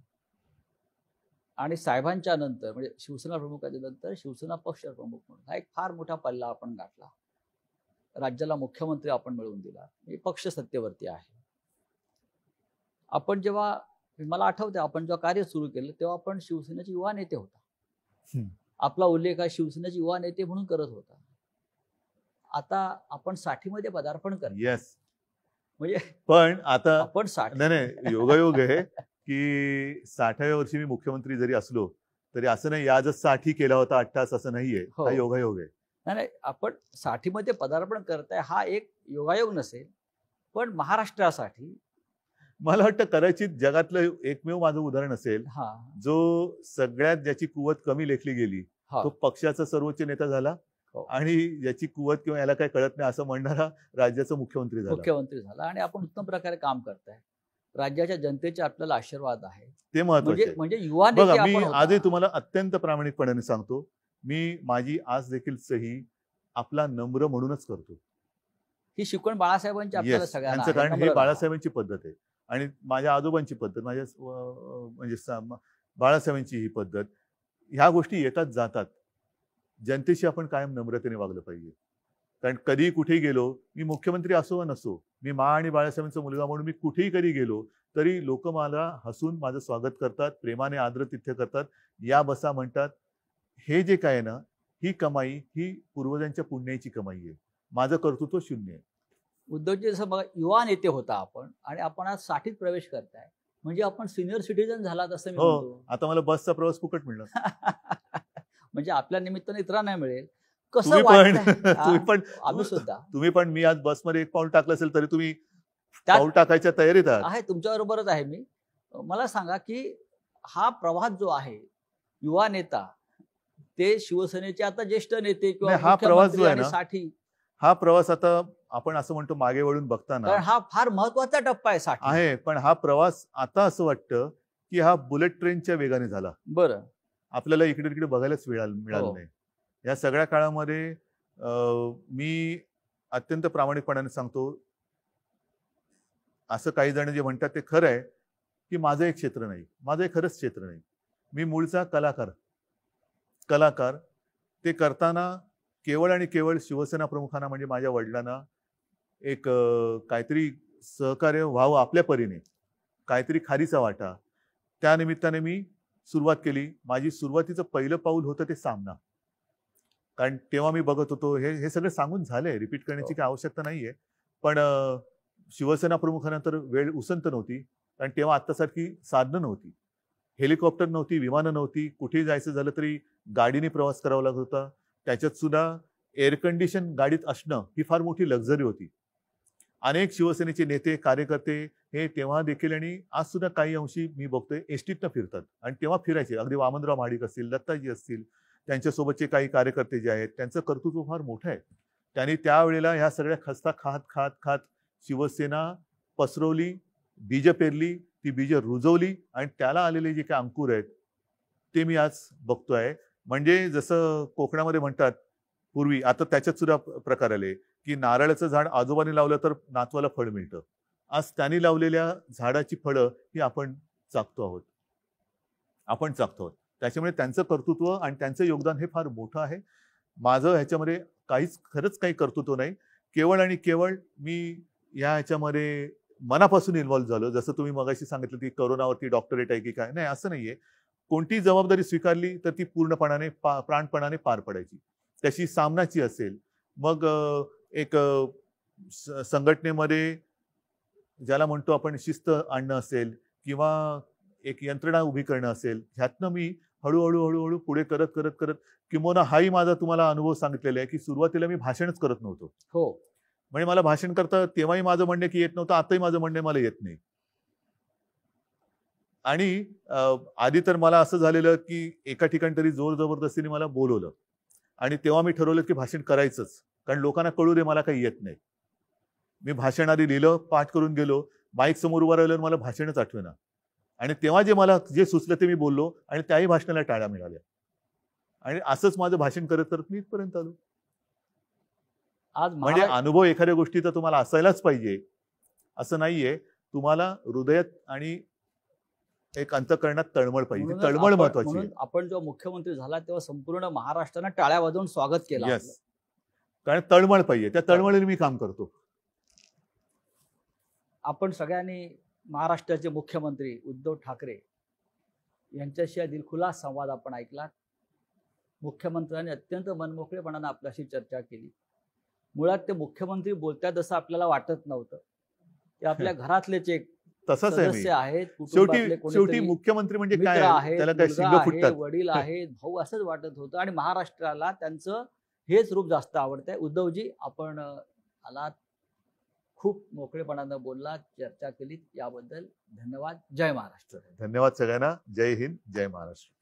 आणि साहेबांच्या नंतर म्हणजे शिवसेना प्रमुखाच्या नंतर शिवसेना पक्ष प्रमुख म्हणून हा एक फार मोठा पल्ला आपण गाठला. राज्याला मुख्यमंत्री आपण मिळवून दिला. म्हणजे पक्ष सत्तेवरती आहे. आपण जेव्हा, मला आठवतं आपण जेव्हा कार्य सुरू केलं तेव्हा आपण शिवसेनेचे युवा नेते होता. आपला उल्लेख हा शिवसेनेचे युवा नेते म्हणून करत होता. आता आपण 60 मध्ये पदार्पण करतो. येस. म्हणजे पण आता आपण 60 नाही योगायोग आहे की 60व्या वर्षी मी मुख्यमंत्री जरी असलो तरी असं नाही आजच 60 केला होता 8 तास असं नाहीये. हो. हा योगायोग आहे. नाही, आपण 60 मध्ये पदार्पण करताय हा एक योगायोग नसेल, पण महाराष्ट्रासाठी मला वाटतं कदाचित जगातलं एकमेव माझं उदाहरण असेल हा जो सगळ्यात ज्याची कुवत कमी लेखली गेली हा तो पक्षाचा सर्वोच्च नेता झाला हो. आणि ज्याची कुवत किंवा याला काही कळत नाही असं म्हणणारा राज्याचा मुख्यमंत्री झाला. आणि आपण उत्तम प्रकारे काम करताय. राज्याच्या जनतेचे आपल्याला आशीर्वाद आहे. ते महत्त्वाचे. म्हणजे युवा बघा, नेते मी आपण होता. आजही तुम्हाला अत्यंत प्रामाणिकपणाने सांगतो, मी माझी आज देखील सही आपला नम्र म्हणूनच करतो. ही शिकवण बाळासाहेबांची आपल्याला Yes, सगळ्यांना यांचं आहे. कारण नम्र हे राहा. बाळासाहेबांची पद्धत आहे आणि माझ्या आजोबांची पद्धत, माझ्या म्हणजे बाळासाहेबांची ही पद्धत. ह्या गोष्टी येतात जातात. जनतेशी आपण कायम नम्रतेने वागलं पाहिजे. कारण कधी कुठेही गेलो, मी मुख्यमंत्री असो वा नसो, मी आणि बाळासाहेबांचा मुलगा म्हणून मी कुठेही कधी गेलो तरी लोक मला हसून माझं स्वागत करतात, प्रेमाने आदरातिथ्य करतात, या बसा म्हणतात. हे जे काय आहे ना, ही कमाई ही पूर्वजांच्या पुण्याची कमाई आहे. माझं कर्तृत्व शून्य आहे. उद्धवजी जसं बघा युवा नेते होता आपण आणि आपण आज 60 प्रवेश करताय म्हणजे आपण सिनियर सिटीजन झालात असं मी हो, म्हणतो. आता मला बसचा प्रवास फुकट मिळणार. म्हणजे आपल्या निमित्ताने इतरांना मिळेल. कसं तुम्ही पण वाटतंय? तुम्ही पण आम्ही सुद्धा तुम्ही पण मी आज बसमध्ये एक पाऊल टाकलं असेल तरी तुम्ही त्यात- पाऊल टाकायच्या तयारीत आहात. आहे, तुमच्या बरोबरच आहे मी. मला सांगा की हा प्रवास जो आहे युवा नेता ते शिवसेनेचे आता ज्येष्ठ नेते किंवा नाही, हा प्रवास जो आहे मुख्यमंत्री ना, आणि 60, हा प्रवास आता आपण असं म्हणतो मागे वळून बघताना कारण हा फार महत्वाचा टप्पा आहे 60. आहे, पण हा प्रवास आता असं वाटतं की हा बुलेट ट्रेनच्या वेगाने झाला. बरं. आपल्याला इकडे तिकडे बघायलाच मिळालं हो. नाही. या सगळ्या काळामध्ये मी अत्यंत प्रामाणिकपणाने सांगतो, असं काही जण जे म्हणतात ते खरं आहे की माझं एक क्षेत्र नाही, माझं एक खरंच क्षेत्र नाही. मी मूळचा कलाकार ते करताना केवळ आणि केवळ शिवसेना प्रमुखांना म्हणजे माझ्या वडिलांना एक काहीतरी सहकार्य व्हावं आपल्या परीने, काहीतरी खारीचा वाटा, त्या निमित्ताने मी सुरुवात केली. माझी सुरुवातीचं पहिलं पाऊल होतं ते सामना. कारण तेव्हा मी बघत होतो, हे सगळं सांगून झालंय, रिपीट करण्याची काही आवश्यकता नाहीये. पण शिवसेना प्रमुखानंतर वेळ उसंत नव्हती, कारण तेव्हा आत्तासारखी साधनं नव्हती, हेलिकॉप्टर नव्हती, विमानं नव्हती, कुठेही जायचं झालं तरी गाडीने प्रवास करावा लागत होता. त्याच्यात सुद्धा एअर कंडिशन गाडीत असणं ही फार मोठी लक्झरी होती. अनेक शिवसेनेचे नेते कार्यकर्ते हे तेव्हा देखील आणि आज सुद्धा काही अंशी मी बघतोय एसटीतनं फिरतात आणि तेव्हा फिरायचे. अगदी वामनराव महाडिक असतील, दत्ताजी असतील, त्यांच्यासोबतचे काही कार्यकर्ते जे आहेत त्यांचं कर्तृत्व फार मोठं आहे. त्यांनी त्यावेळेला ह्या सगळ्या खस्ता खात शिवसेना पसरवली, बीज पेरली, ती बीज रुजवली आणि त्याला आलेले जे काही अंकुर आहेत ते मी आज बघतोय. म्हणजे जसं कोकणामध्ये म्हणतात पूर्वी, आता त्याच्यात सुद्धा प्रकार आले की नारळाचं झाड आजोबाने लावलं तर नातवाला फळ मिळतं. आज त्यांनी लावलेल्या झाडाची फळं ही आपण चाखतो आहोत. त्याच्यामुळे त्यांचं कर्तृत्व आणि त्यांचं योगदान हे फार मोठं आहे. माझं ह्याच्यामध्ये खरंच काही कर्तृत्व नाही. केवळ आणि केवळ मी ह्याच्यामध्ये मनापासून इन्व्हॉल्व्ह झालो. जसं तुम्ही मगाशी सांगितलं की करोनावरती डॉक्टरेट आहे की काय, नाही असं नाहीये. कोणती जबाबदारी स्वीकारली तर ती पूर्णपणाने प्राणपणाने पार पडायची. त्याची सामनाची असेल, मग एक संघटनेमध्ये ज्याला म्हणतो आपण शिस्त आणणं असेल किंवा एक यंत्रणा उभी करणं असेल, ह्यातनं मी हळूहळू हळूहळू पुढे करत करत करत, किंबहुना हाही माझा तुम्हाला अनुभव सांगितलेला आहे की सुरुवातीला मी भाषणच करत नव्हतो. हो. म्हणजे मला भाषण करता तेव्हाही माझं म्हणणं की येत नव्हतं, आताही माझं म्हणणं मला येत नाही. आणि आधी तर मला असं झालेलं की एका ठिकाणी तरी जोर जबरदस्तीने मला बोलवलं आणि तेव्हा मी ठरवलं की भाषण करायचंच, कारण लोकांना कळू दे मला काही येत नाही. मी भाषण आधी लिहिलं, पाठ करून गेलो, माईक समोर उभं राहिल्यावर मला भाषणच आठवेना. आणि तेव्हा मला जे सुचलं ते मी बोललो आणि त्याही भाषणाला टाळ्या मिळाल्या. आणि असंच माझं भाषण करत करत मी इथपर्यंत आलो. आज म्हणजे अनुभव एखाद्या गोष्टीचा तुम्हाला असायलाच पाहिजे असं नाहीये. तुम्हाला हृदयात आणि एक अंतःकरणात तळमळ पाहिजे. म्हणूनच तळमळ महत्वाची आहे. म्हणून आपण जेव्हा मुख्यमंत्री झाला तेव्हा संपूर्ण महाराष्ट्रानं टाळ्या वाजवून स्वागत केलं आपलं. येस, कारण तळमळ पाहिजे. त्या तळमळीने मी काम करतो. आपण सगळ्यांनी महाराष्ट्राचे मुख्यमंत्री उद्धव ठाकरे यांच्याशी हा दिलखुलास संवाद आपण ऐकला. मुख्यमंत्र्यांनी अत्यंत मनमोकळेपणाने आपल्याशी चर्चा केली. मुळात ते मुख्यमंत्री बोलतात असं आपल्याला वाटत नव्हतं. ते आपल्या घरातलेच एक तसंच आहे मी. सदस्य आहेत, शेवटी कुटुंबातले शेवटी कोणीतरी मुख्यमंत्री म्हणजे मित्र काय, आहेत, त्याला काय मुलगा शिंग आहे, फुटतात. वडील आहेत, भाऊ असंच वाटत होतं. आणि महाराष्ट्राला त्यांचं हेच रूप जास्त आवडतंय. उद्धवजी, आपण आलात, खूप मोकळेपणानं बोललात, चर्चा केलीत, याबद्दल धन्यवाद. जय महाराष्ट्र. धन्यवाद सगळ्यांना. जय हिंद, जय महाराष्ट्र.